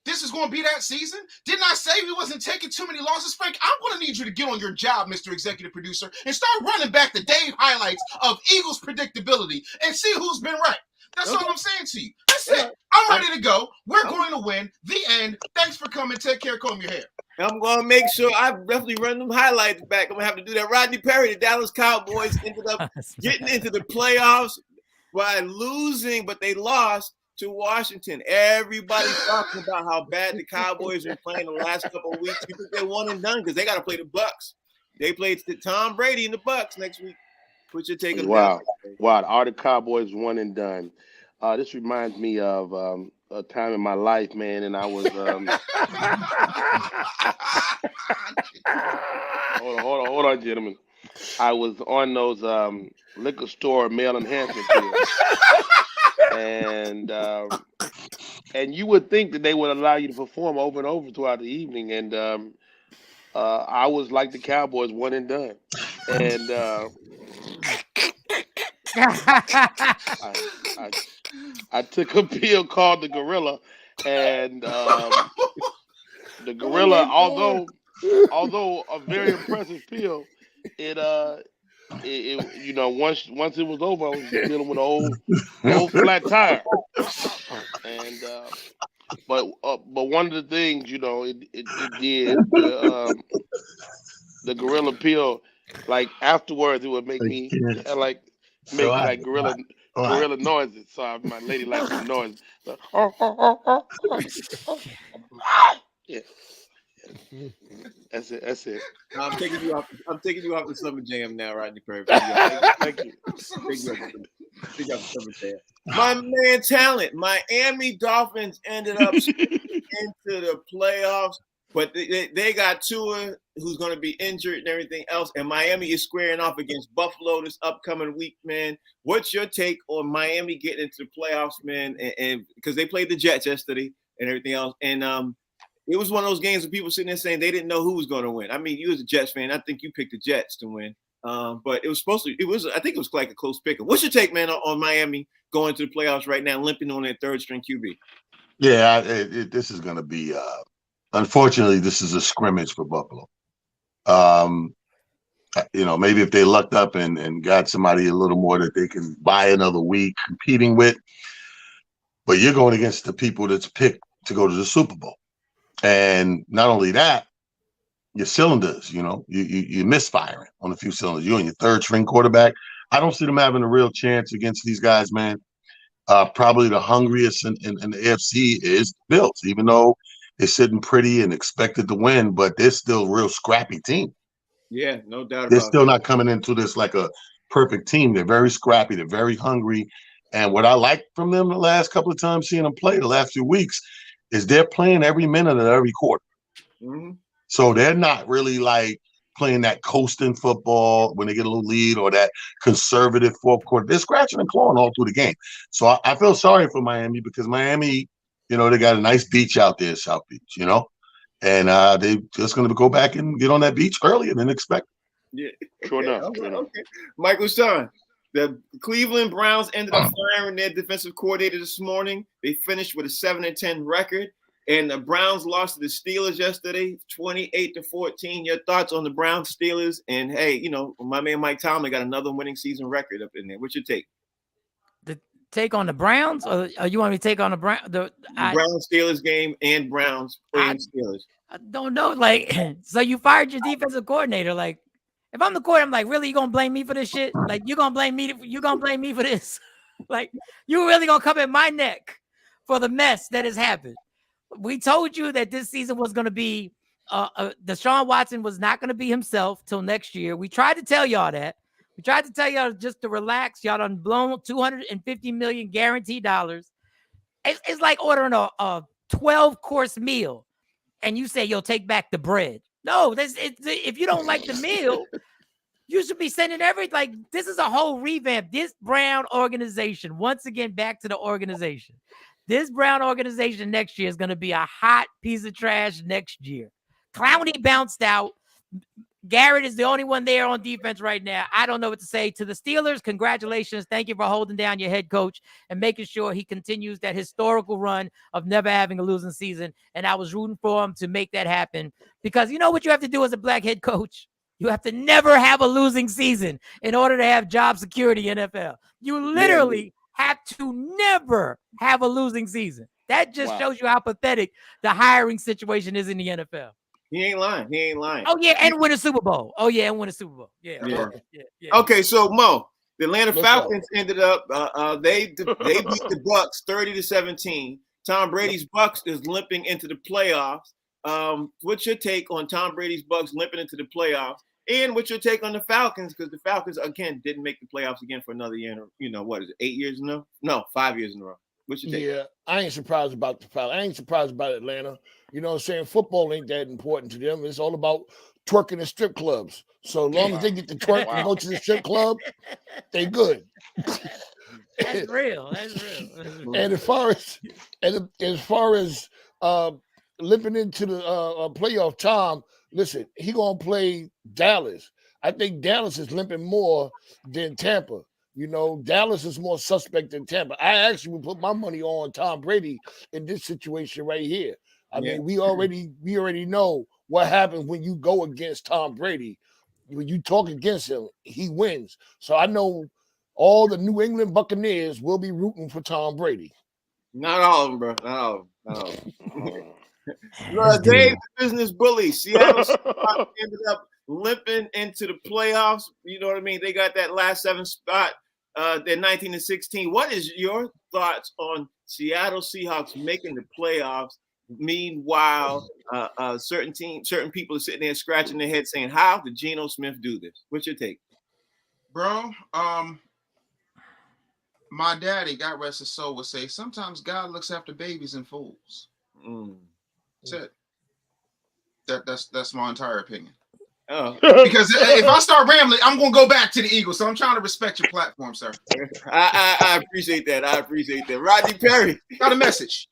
this is going to be that season? Didn't I say we wasn't taking too many losses? Frank, I'm going to need you to get on your job, Mr. Executive Producer, and start running back the Dave highlights of Eagles predictability and see who's been right. That's all I'm saying to you. That's it. I'm ready to go. We're going to win. The end. Thanks for coming. Take care. Comb your hair. I'm going to make sure I definitely run them highlights back. I'm going to have to do that. Rodney Perry, the Dallas Cowboys, ended up getting into the playoffs by losing, but they lost to Washington. Everybody's talking about how bad the Cowboys are playing the last couple of weeks because they're one and done because they got to play the Bucs. They played Tom Brady and the Bucs next week. Put your take on Wow. Are the Cowboys one and done? This reminds me of a time in my life, man, and I was hold on, gentlemen. I was on those liquor store male enhancement pills. And you would think that they would allow you to perform over and over throughout the evening, and I was like the Cowboys, one and done. And I took a pill called the Gorilla, and the Gorilla, although a very impressive pill, it once it was over, I was dealing with an old flat tire. And but one of the things, it did the Gorilla pill, like afterwards it would make me like gorilla noises. So my lady likes the noise. Yeah. That's it. I'm taking you off the Summer Jam now, Rodney Perry. Thank you. Take off the Summer Jam. My man, talent. Miami Dolphins ended up into the playoffs, but they got Tua, who's going to be injured and everything else. And Miami is squaring off against Buffalo this upcoming week, man. What's your take on Miami getting into the playoffs, man? And because they played the Jets yesterday and everything else, and it was one of those games where people sitting there saying they didn't know who was going to win. I mean, you as a Jets fan, I think you picked the Jets to win. But I think it was like a close pick. What's your take, man, on Miami going to the playoffs right now, limping on their third string QB? Yeah, this is going to be, unfortunately, this is a scrimmage for Buffalo. Maybe if they lucked up and got somebody a little more that they can buy another week competing with, but you're going against the people that's picked to go to the Super Bowl. And not only that, your cylinders, you're misfiring on a few cylinders. You and your third string quarterback. I don't see them having a real chance against these guys, man. Probably the hungriest in the AFC is the Bills, even though they're sitting pretty and expected to win, but they're still a real scrappy team. Yeah, no doubt. They're still not coming into this like a perfect team. They're very scrappy. They're very hungry. And what I like from them the last couple of times seeing them play the last few weeks is they're playing every minute of every quarter. Mm-hmm. So they're not really like playing that coasting football when they get a little lead or that conservative fourth quarter. They're scratching and clawing all through the game. So I feel sorry for Miami because Miami, they got a nice beach out there, South Beach, and they just going to go back and get on that beach earlier than expected. Yeah. Sure enough. Okay. Michael Sean, the Cleveland Browns ended up firing their defensive coordinator this morning. They finished with a 7-10 record, and the Browns lost to the Steelers yesterday, 28-14. Your thoughts on the Browns Steelers? And hey, my man Mike Tomlin got another winning season record up in there. What's your take? The take on the Browns, or you want me to take on the Browns Steelers game and Browns playing Steelers? I don't know. Like, so you fired your defensive coordinator. Like, if I'm the coordinator, I'm like, really, you gonna blame me for this shit? Like, you gonna blame me for this? Like, you really gonna come at my neck for the mess that has happened? We told you that this season was gonna be Deshaun Watson was not gonna be himself till next year. We tried to tell y'all that. We tried to tell y'all just to relax. Y'all done blown $250 million guaranteed dollars. It's like ordering a 12-course meal, and you say you'll take back the bread. No, if you don't like the meal, you should be sending this is a whole revamp. This Brown organization, once again, back to the organization. This Brown organization next year is going to be a hot piece of trash next year. Clowney bounced out. Garrett is the only one there on defense right now. I don't know what to say. To the Steelers, congratulations. Thank you for holding down your head coach and making sure he continues that historical run of never having a losing season. And I was rooting for him to make that happen because you know what you have to do as a black head coach? You have to never have a losing season in order to have job security in NFL. You literally have to never have a losing season. That just shows you how pathetic the hiring situation is in the NFL. He ain't lying. Oh, yeah, and win a Super Bowl. Yeah. Okay, so Mo, the Atlanta Falcons ended up they beat the Bucs 30-17. Tom Brady's Bucs is limping into the playoffs. What's your take on Tom Brady's Bucs limping into the playoffs? And what's your take on the Falcons? Because the Falcons, again, didn't make the playoffs again for another year. What is it, 8 years in a row? No, 5 years in a row. What's your take? Yeah, I ain't surprised about the Falcons. I ain't surprised about Atlanta. You know what I'm saying? Football ain't that important to them. It's all about twerking in strip clubs. So long as they get to twerk and go to the strip club, they good. That's real. And as far as limping into the playoff, Tom, listen, he gonna play Dallas. I think Dallas is limping more than Tampa. You know, Dallas is more suspect than Tampa. I actually would put my money on Tom Brady in this situation right here. I mean, we already know what happens when you go against Tom Brady. When you talk against him, he wins. So I know all the New England Buccaneers will be rooting for Tom Brady. Not all of them, bro. Not all of them. Dave, the business bully. Seattle ended up limping into the playoffs. You know what I mean? They got that last 7 spot. They're 19-16. What is your thoughts on Seattle Seahawks making the playoffs? Meanwhile, certain people are sitting there scratching their head saying, how did Geno Smith do this? What's your take? Bro, my daddy, God rest his soul, would say, sometimes God looks after babies and fools. That's it. That's my entire opinion. Oh. Because if I start rambling, I'm going to go back to the Eagles. So I'm trying to respect your platform, sir. I appreciate that. Rodney Perry. It's got a message.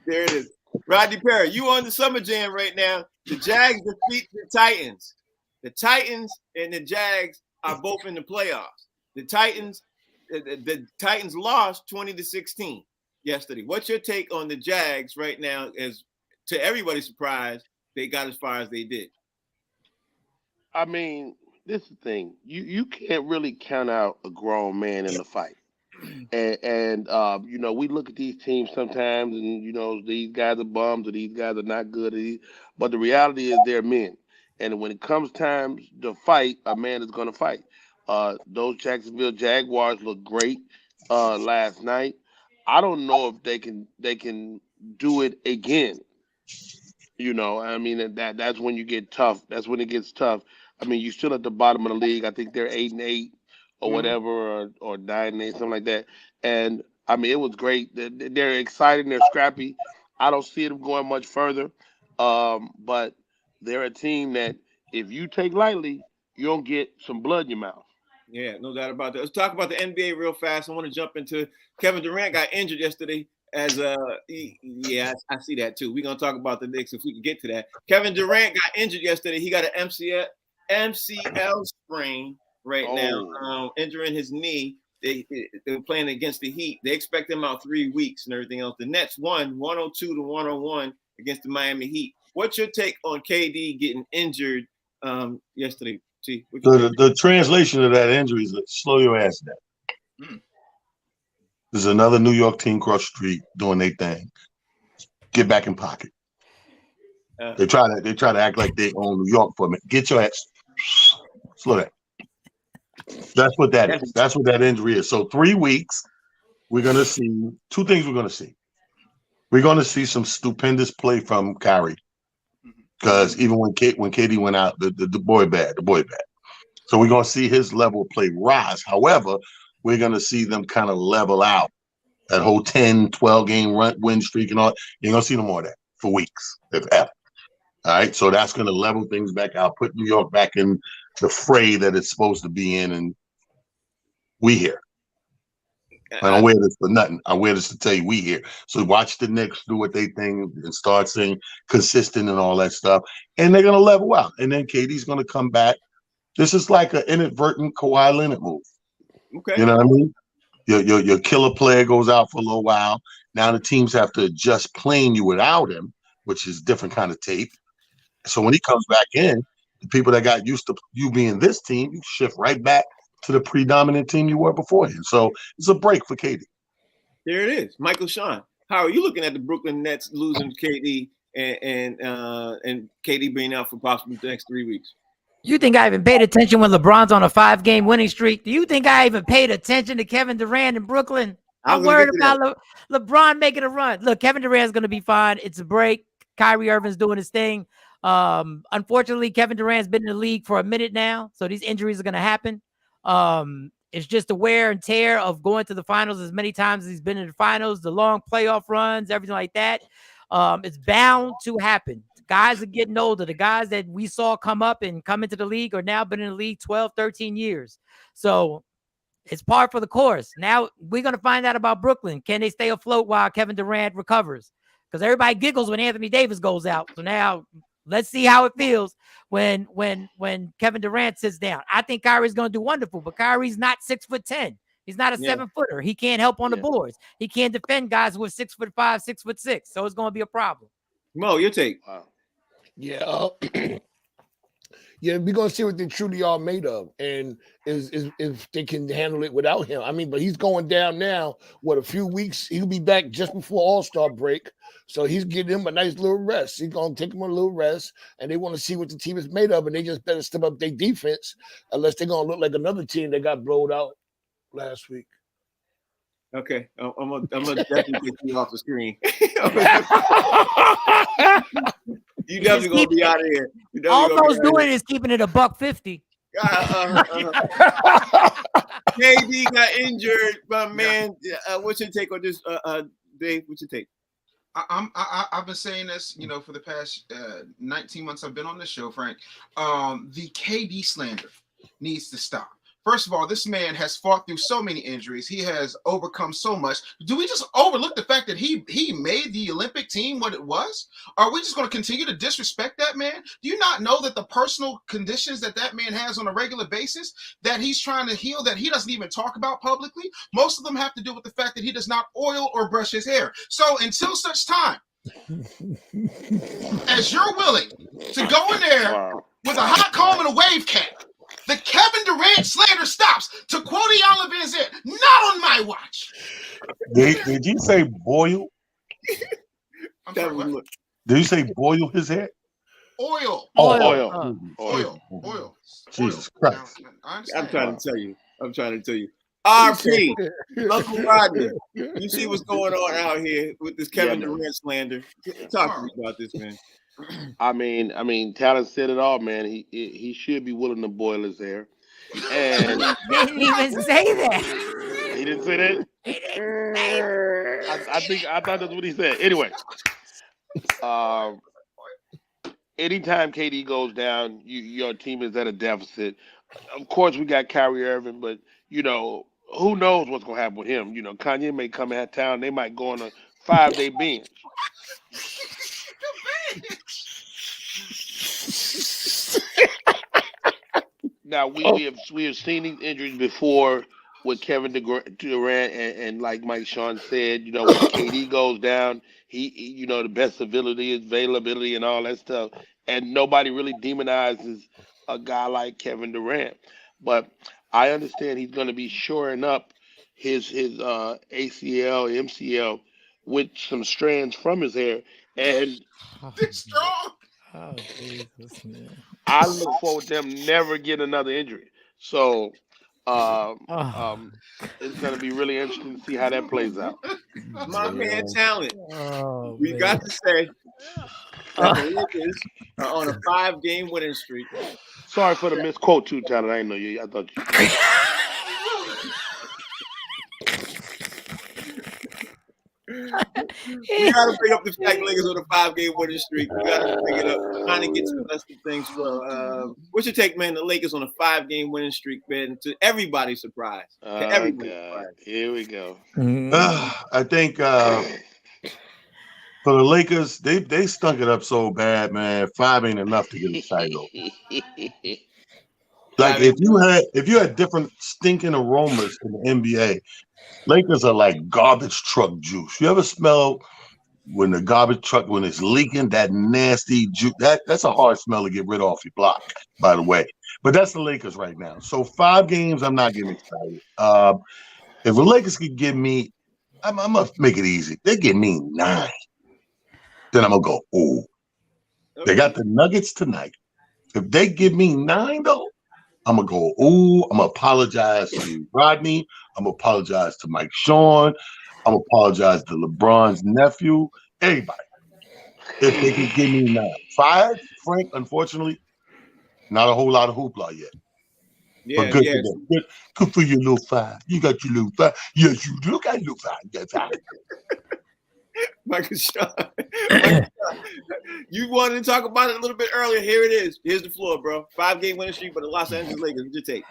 There it is. Rodney Perry, you on the Summer Jam right now. The Jags defeat the Titans. The Titans and the Jags are both in the playoffs. The Titans lost 20-16 yesterday. What's your take on the Jags right now? As to everybody's surprise, they got as far as they did. I mean, this is the thing. You can't really count out a grown man in the fight. And you know, we look at these teams sometimes and, you know, these guys are bums or these guys are not good. But the reality is they're men. And when it comes time to fight, a man is going to fight. Those Jacksonville Jaguars look great last night. I don't know if they can do it again. You know, I mean, that's when you get tough. That's when it gets tough. I mean, you're still at the bottom of the league. I think they're 8-8 or whatever, or 9-8, something like that. And I mean, it was great. They're excited. They're scrappy. I don't see them going much further. But they're a team that if you take lightly, you'll get some blood in your mouth. Yeah, no doubt about that. Let's talk about the NBA real fast. I want to jump into Kevin Durant got injured yesterday. I see that too. We're gonna talk about the Knicks if we can get to that. Kevin Durant got injured yesterday. He got an MCL sprain right now, injuring his knee. They're playing against the Heat. They expect him out 3 weeks and everything else. The Nets won 102-101 against the Miami Heat. What's your take on KD getting injured yesterday? See, the translation of that injury is slow your ass down. There's another New York team across the street doing their thing. Get back in pocket. They try to act like they own New York for a minute. Get your ass. Slow down. That's what that is. That's what that injury is. So 3 weeks, we're gonna see 2 things. We're gonna see. We're gonna see some stupendous play from Kyrie, because even when KD went out, the boy bad. So we're gonna see his level of play rise. However, we're going to see them kind of level out. That whole 10, 12 game win streak and all. You're going to see no more of that for weeks, if ever. All right, so that's going to level things back out, put New York back in the fray that it's supposed to be in, and we here. I don't wear this for nothing. I wear this to tell you we here. So watch the Knicks do what they think and start saying consistent and all that stuff, and they're going to level out. And then KD's going to come back. This is like an inadvertent Kawhi Leonard move. Okay. You know what I mean? Your killer player goes out for a little while. Now the teams have to adjust playing you without him, which is different kind of tape. So when he comes back in, the people that got used to you being this team, you shift right back to the predominant team you were beforehand. So it's a break for KD. There it is. Michael Sean, how are you looking at the Brooklyn Nets losing KD and KD being out for possibly the next 3 weeks? You think I even paid attention when LeBron's on a 5-game winning streak? Do you think I even paid attention to Kevin Durant in Brooklyn? I'm worried about LeBron making a run. Look, Kevin Durant's going to be fine. It's a break. Kyrie Irving's doing his thing. Unfortunately, Kevin Durant's been in the league for a minute now, so these injuries are going to happen. It's just the wear and tear of going to the finals as many times as he's been in the finals, the long playoff runs, everything like that. It's bound to happen. Guys are getting older. The guys that we saw come up and come into the league are now been in the league 12, 13 years. So it's par for the course. Now we're going to find out about Brooklyn. Can they stay afloat while Kevin Durant recovers? Because everybody giggles when Anthony Davis goes out. So now let's see how it feels when Kevin Durant sits down. I think Kyrie's going to do wonderful, but Kyrie's not 6'10". He's not a 7-footer. He can't help on the boards. He can't defend guys who are 6'5", 6'6". So it's going to be a problem. Mo, your take. Wow. Yeah. Yeah, we're gonna see what they truly are made of, and is if they can handle it without him. I mean, but he's going down now. What, a few weeks? He'll be back just before All-Star break, so he's getting him a nice little rest. He's gonna take him a little rest, and they want to see what the team is made of, and they just better step up their defense, unless they're gonna look like another team that got blowed out last week. Okay, I'm gonna definitely get you off the screen. You definitely gonna be out of here. All those doing is keeping it $150. KD got injured, but man, what's your take on this, Dave? What's your take? I've been saying this, for the past 19 months I've been on this show, Frank. The KD slander needs to stop. First of all, this man has fought through so many injuries. He has overcome so much. Do we just overlook the fact that he made the Olympic team what it was? Are we just going to continue to disrespect that man? Do you not know that the personal conditions that man has on a regular basis that he's trying to heal, that he doesn't even talk about publicly? Most of them have to do with the fact that he does not oil or brush his hair. So until such time as you're willing to go in there with a hot comb and a wave cap, the Kevin Durant slander stops. To quote Ian Van Zandt, not on my watch. Did you say boil? I'm sorry, what? Did you say boil his hair? Oil. Oil. Jesus Christ. I'm trying to tell you. RP, Uncle Rodney, you see what's going on out here with this Kevin Durant slander. Talk to me about this, man. I mean, Talon said it all, man. He should be willing to boil his hair. And He didn't even say that. he didn't say that. I thought that's what he said. Anyway, anytime KD goes down, your team is at a deficit. Of course, we got Kyrie Irving, but who knows what's gonna happen with him? Kanye may come in town. They might go on a 5-day binge. Now we have seen these injuries before with Kevin Durant and like Mike Sean said, when KD goes down, he the best availability and all that stuff, and nobody really demonizes a guy like Kevin Durant. But I understand he's going to be shoring up his ACL, MCL with some strands from his hair, and it's strong. Oh, Jesus, man. I look forward to them never getting another injury. So it's going to be really interesting to see how that plays out. My man, Talent. We got to say that the Lakers are on a 5-game winning streak. Sorry for the misquote too, Talent. I didn't know you. I thought you. We gotta bring up the fact Lakers on a 5-game winning streak. We gotta bring it up. Trying to get to the rest of things. So, what's your take, man? The Lakers on a 5-game winning streak, man. To everybody's surprise. To everybody's surprise. Here we go. I think for the Lakers, they stunk it up so bad, man. 5 ain't enough to get excited over. Like if you had different stinking aromas in the NBA, Lakers are like garbage truck juice. You ever smell when the garbage truck, when it's leaking, that nasty juice? That's a hard smell to get rid of off your block, by the way. But that's the Lakers right now. So 5 games, I'm not getting excited. If the Lakers could give me, I'm gonna make it easy. They give me 9, then I'm gonna go, ooh. Okay. They got the Nuggets tonight. If they give me 9 though, I'm gonna go, ooh, I'm gonna apologize to Rodney. I'm gonna apologize to Mike Sean. I'm gonna apologize to LeBron's nephew. Everybody. If they can give me 9. 5, Frank, unfortunately, not a whole lot of hoopla yet. Yeah, but good for them. Good for your little 5. You got your little 5. Yes, you do got your 5. Yes, Michael Sean. You wanted to talk about it a little bit earlier. Here it is. Here's the floor, bro. 5-game winning streak for the Los Angeles Lakers. What's your take?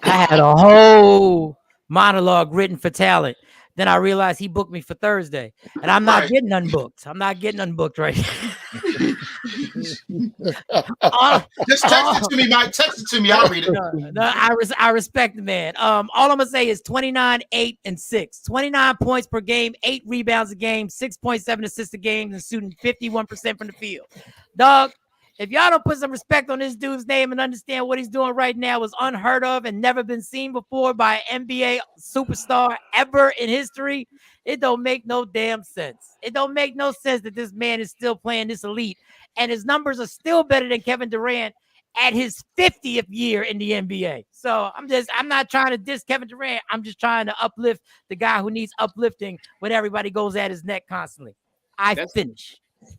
I had a whole monologue written for talent. Then I realized he booked me for Thursday, and I'm not getting unbooked. I'm not getting unbooked right now. Just text it to me, Mike. Text it to me. I'll read it. No, I respect the man. All I'm gonna say is 29, 8, and 6. 29 points per game, 8 rebounds a game, 6.7 assists a game, and shooting 51% from the field. Dog, if y'all don't put some respect on this dude's name and understand what he's doing right now was unheard of and never been seen before by an NBA superstar ever in history, it don't make no damn sense. It don't make no sense that this man is still playing this elite, and his numbers are still better than Kevin Durant at his 50th year in the NBA. So I'm not trying to diss Kevin Durant. I'm just trying to uplift the guy who needs uplifting when everybody goes at his neck constantly. Finish.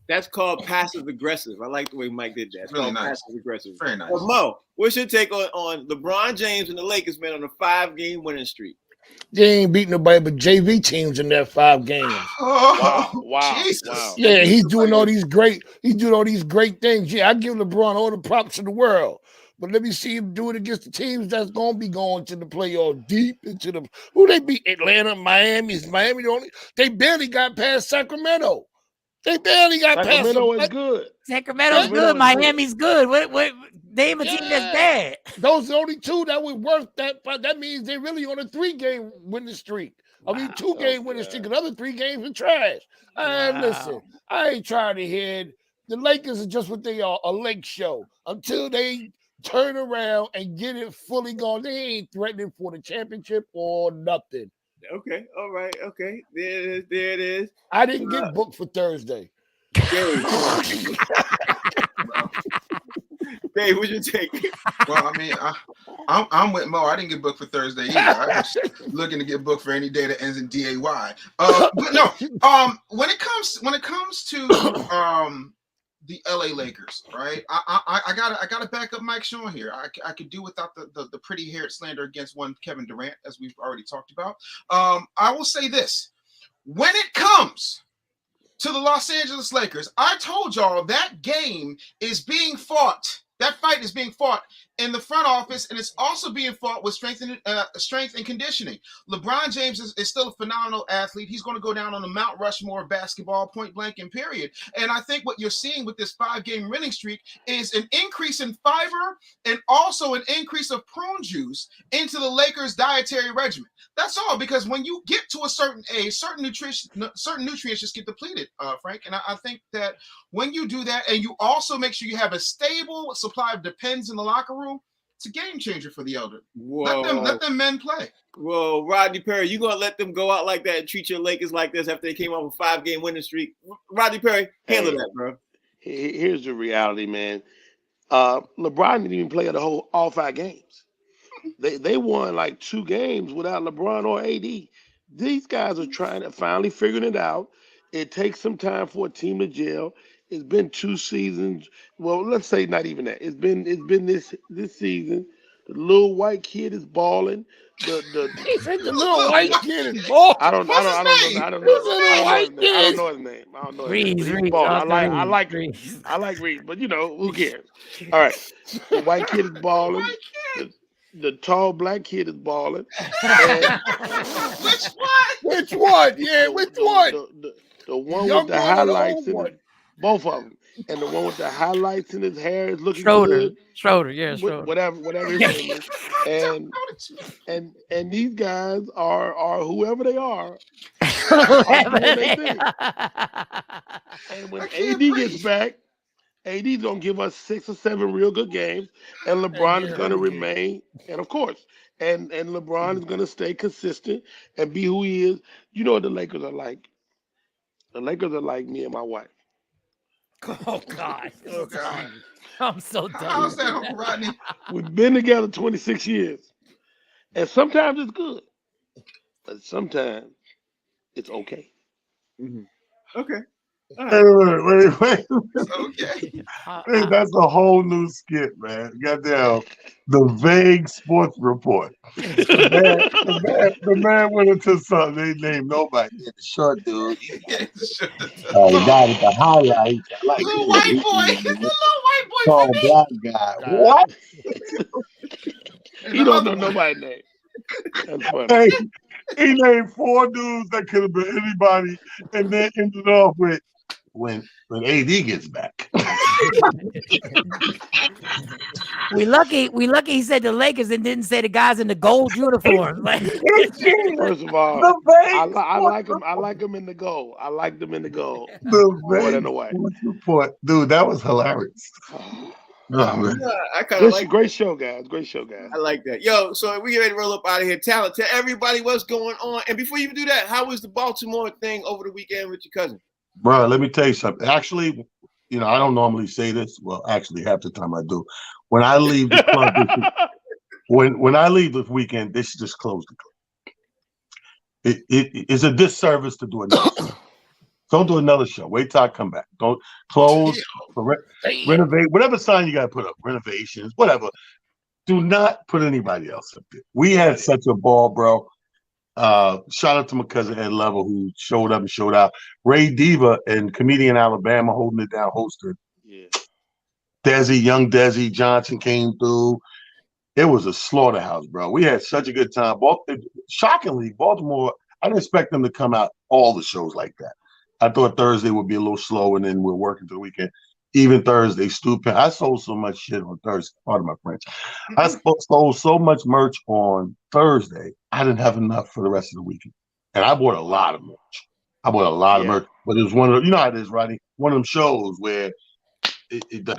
That's called passive aggressive. I like the way Mike did that. It's really called nice. Passive aggressive. Very nice. Well, Mo, what's your take on LeBron James and the Lakers, man, on a 5-game winning streak? They ain't beating nobody but JV teams in that 5 games. Oh, wow. Jesus. Wow. Yeah, he's doing all these great things. Yeah, I give LeBron all the props in the world. But let me see him do it against the teams that's gonna be going to the playoff deep into the who they beat. Atlanta, Miami. Is Miami the only they barely got past Sacramento. They barely got past Sacramento is good. Sacramento's good. Miami's good. What name a team that's bad? Those are the only 2 that were worth that. That means they're really on a 3-game winning streak. I mean, 2-game winning streak. Another 3 games are trash. Listen, I ain't trying to hear it. The Lakers are just what they are, a lake show. Until they turn around and get it fully gone, they ain't threatening for the championship or nothing. Okay, all right, okay. There it is. I didn't get booked for Thursday. Dave, what's your take? Well, I mean, I'm with Mo. I didn't get booked for Thursday either. I was looking to get booked for any day that ends in DAY. But no, when it comes to the LA Lakers, right? I gotta back up Mike Sean here. I could do without the pretty haired slander against one Kevin Durant, as we've already talked about. I will say this: when it comes to the Los Angeles Lakers, I told y'all that game is being fought. That fight is being fought in the front office, and it's also being fought with strength and conditioning. LeBron James is still a phenomenal athlete. He's going to go down on the Mount Rushmore of basketball, point blank and period. And I think what you're seeing with this 5-game winning streak is an increase in fiber and also an increase of prune juice into the Lakers' dietary regimen. That's all, because when you get to a certain age, certain nutrients just get depleted, Frank. And I think that when you do that, and you also make sure you have a stable supply of Depends in the locker room, it's a game changer for the elder. Let them men play. Well, Rodney Perry, you gonna let them go out like that and treat your Lakers like this after they came off a 5-game winning streak? Rodney Perry, handle that, bro. Here's the reality, man. LeBron didn't even play all 5 games. They won like 2 games without LeBron or AD. These guys are trying to finally figure it out. It takes some time for a team to gel. It's been 2 seasons. Well, let's say not even that. It's been this season. The little white kid is balling. He said the little white kid is bald. I don't know. I don't know his name. Reese, But he's Reese, balling. Austin I like Reese. Reed, but who cares? All right, the white kid is balling. The tall black kid is balling. Which one? Which one? Yeah, which one? The one Young with the one or the highlights old one? both of them, and the one with the highlights in his hair is looking Schroeder, good. Schroeder. Whatever his name is, and these guys are whoever they are doing their thing. And when AD gets back, AD's gonna give us 6 or 7 real good games, and LeBron is gonna remain, and of course, and LeBron is gonna stay consistent and be who he is. You know what the Lakers are like? The Lakers are like me and my wife. Oh God. Oh God. I'm so done. How's that, Uncle Rodney? We've been together 26 years, and sometimes it's good, but sometimes it's okay. Okay. Wait. Okay. Hey, that's a whole new skit, man. Goddamn, the vague sports report. The man went into something they named nobody. Yeah, the short dude. The guy with the highlights. I like Little white boy. The little white boy tall for me. black guy. What? You don't know nobody's name. That's funny. Hey, he named 4 dudes that could have been anybody, and then ended off with when AD gets back. We lucky he said the Lakers and didn't say the guys in the gold uniform. Like, First of all, I like them in the gold. I like them in the gold. More than the white. Report. Dude, that was hilarious. Oh, man. I kind of like great show, guys. Great show, guys. I like that. Yo, so we get ready to roll up out of here. Talent, tell everybody what's going on. And before you even do that, how was the Baltimore thing over the weekend with your cousin? Bro, let me tell you something. Actually, I don't normally say this. Well, actually, half the time I do. When I leave the club, when I leave this weekend, they should just close the club. It's a disservice to do another show. Don't do another show. Wait till I come back. Don't close, renovate, whatever sign you got to put up, renovations, whatever. Do not put anybody else up there. We had such a ball, bro. Shout out to my cousin Ed Level who showed up and showed out. Ray Diva and comedian Alabama holding it down, hosted. Yeah. Young Desi Johnson came through. It was a slaughterhouse, bro. We had such a good time. Shockingly, Baltimore, I didn't expect them to come out all the shows like that. I thought Thursday would be a little slow, and then we're working through the weekend. Even Thursday, stupid. I sold so much shit on Thursday. Pardon my French. I sold so much merch on Thursday. I didn't have enough for the rest of the weekend, and I bought a lot of merch. Of merch, but it was one of how it is, Rodney. One of them shows where the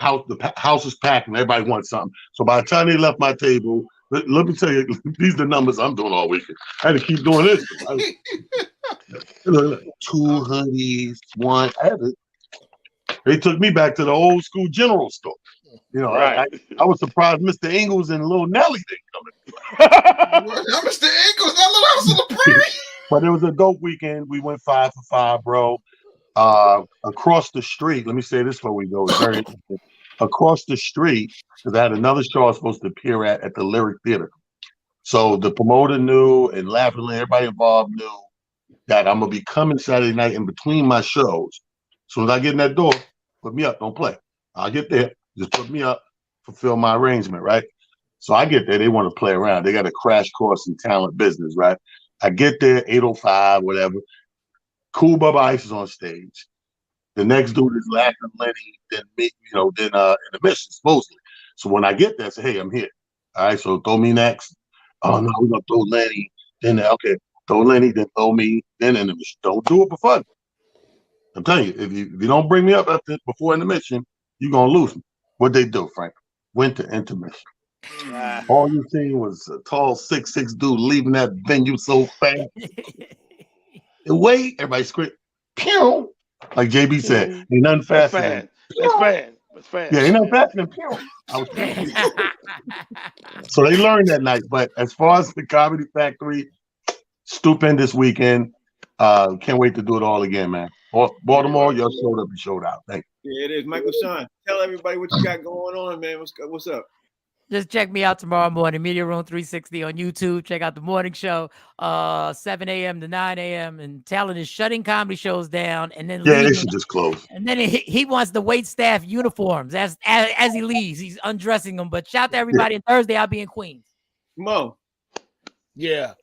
house is packed and everybody wants something. So by the time they left my table, let me tell you, these are the numbers I'm doing all weekend. I had to keep doing this. 2 hoodies, one. They took me back to the old school general store. Right. I was surprised Mr. Ingles and Lil Nelly didn't come in. Mr. Ingles, that little house on the prairie. But it was a dope weekend. We went 5 for 5, bro. Across the street, let me say this before we go. It's very interesting. Across the street, because I had another show I was supposed to appear at the Lyric Theater. So the promoter knew, and Laughingly, everybody involved knew that I'm gonna be coming Saturday night in between my shows. As soon as I get in that door, put me up, don't play. I'll get there, just put me up, fulfill my arrangement, right? So I get there, they want to play around. They got a crash course in talent business, right? I get there, 8:05, whatever. Cool Bubba Ice is on stage. The next dude is Laughing Lenny, then me, Intermission, supposedly. So when I get there, I say, hey, I'm here. All right, so throw me next. Oh no, we're gonna throw Lenny. Then okay, throw Lenny, then throw me, then Intermission. Don't do it for fun. I'm telling you, if you don't bring me up before Intermission, you're gonna lose me. What'd they do, Frank? Went to Intermission. All you seen was a tall 6'6" dude leaving that venue so fast. Wait, everybody scream, pew! Like JB said, ain't nothing faster than That's fast. Yeah, ain't nothing faster than pew. So they learned that night. But as far as the Comedy Factory, stupendous weekend. Can't wait to do it all again, man. Baltimore, y'all showed up and showed out. Thank you. Yeah, it is. Michael Sean, tell everybody what you got going on, man. What's up? Just check me out tomorrow morning, Media Room 360 on YouTube. Check out the morning show, 7 a.m. to 9 a.m. And Talent is shutting comedy shows down, and then Yeah, they should just close. And then he wants the wait staff uniforms as he leaves. He's undressing them. But shout out to everybody. And Thursday I'll be in Queens. Mo. Yeah.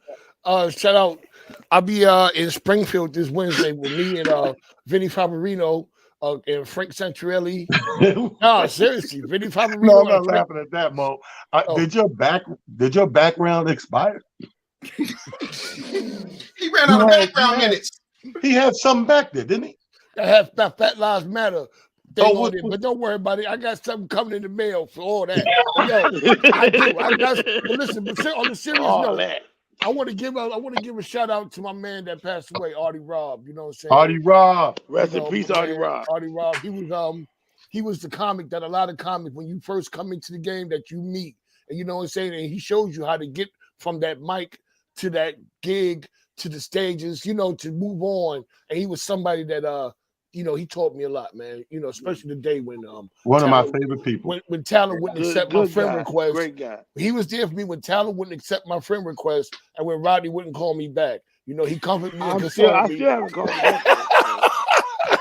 Shout out. I'll be in Springfield this Wednesday with me and Vinny Favorino and Frank Santorelli. No, seriously, Vinny Favorino. No, I'm not laughing at that, Mo. Did your background expire? He ran out of background minutes. He had something back there, didn't he? I have that Fat Lives Matter thing on it, but don't worry about it. I got something coming in the mail for all that. Yo, I do. But listen, but on the serious note, I want to give a shout out to my man that passed away, Artie Robb. You know what I'm saying? Artie Robb. Rest in peace, Artie Robb. Artie Robb. He was the comic that a lot of comics, when you first come into the game, that you meet, and you know what I'm saying, and he shows you how to get from that mic to that gig to the stages, you know, to move on. And he was somebody that you know, he taught me a lot, man. You know, especially the day when one of my favorite people. When Talent wouldn't accept my friend request. Great guy. He was there for me when Talent wouldn't accept my friend request, and when Rodney wouldn't call me back. You know, he comforted me and consoled me. I still haven't called him back. I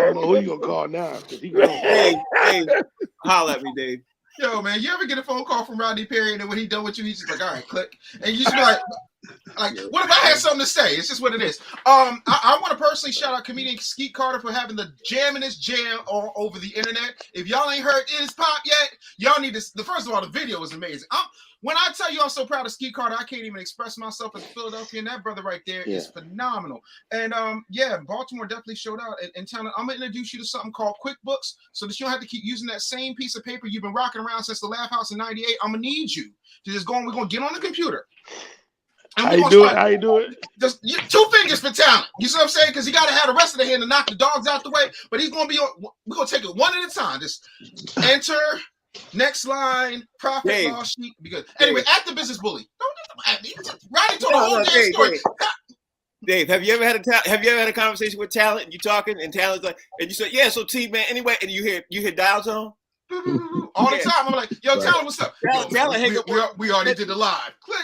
don't know who you gonna call now. Hey, holla at me, Dave. Yo, man, you ever get a phone call from Rodney Perry, and then when he done with you, he's just like, all right, click. And you just be like, what if I had something to say? It's just what it is. I want to personally shout out comedian Skeet Carter for having the Jaminest jam all over the internet. If y'all ain't heard It Is Pop yet, y'all need to. First of all, the video is amazing. When I tell you I'm so proud of Skeet Carter, I can't even express myself as a Philadelphian. That brother right there is phenomenal. And yeah, Baltimore definitely showed out. And Talent, I'm gonna introduce you to something called QuickBooks, so that you don't have to keep using that same piece of paper you've been rocking around since the Laugh House in '98. I'm gonna need you to just go and we're gonna get on the computer. How you do it? Just 2 fingers for Talent. You see what I'm saying? Because he got to have the rest of the hand to knock the dogs out the way. But he's going to be on. We're going to take it one at a time. Just enter, next line, profit loss sheet. Be good. Anyway, Active Business Bully. Rodney told the whole damn story. Dave, have you ever had a conversation with Talent and you talking and Talent's like, and you say, yeah, so T, man, anyway, and you hear dial tone? All the time. I'm like, yo, Talent, what's up? Talent, we already did the live. Click.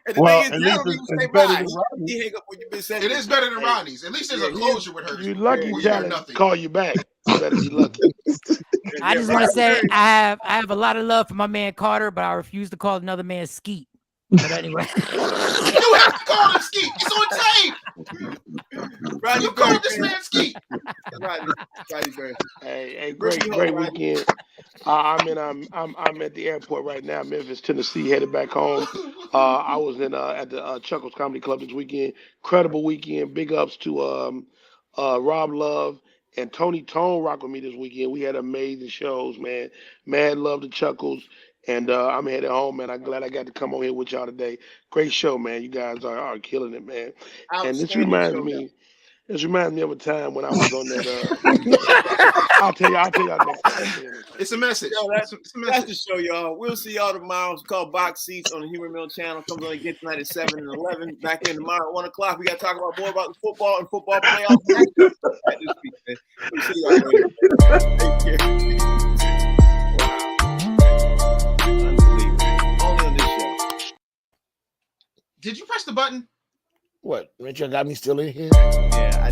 And the thing is, Talent even say bye. He hang up when you've been saying it is better than Rodney's. At least there's a closure with her. You lucky Talent call you back. You better be lucky. I just want to say I have a lot of love for my man Carter, but I refuse to call another man Skeet. But anyway, you have to call him Skeet. It's on tape. You called this man Skeet. Hey, great weekend. I'm at the airport right now, Memphis, Tennessee, headed back home. I was at the Chuckles Comedy Club this weekend. Incredible weekend. Big ups to Rob Love and Tony Tone rock with me this weekend. We had amazing shows, man. Mad love to Chuckles. And I'm headed home, man. I'm glad I got to come on here with y'all today. Great show, man. You guys are killing it, man. And this reminds me of a time when I was on that. I'll tell y'all next time. It's a message. Yo, that's the show, y'all. We'll see y'all tomorrow. It's called Box Seats on the Humor Mill channel. Comes on again tonight at 7 and 11. Back in tomorrow at 1 o'clock. We got to talk about more about the football and football playoffs. We'll see y'all later. Take care. Did you press the button? What? Rachel got me still in here? Yeah,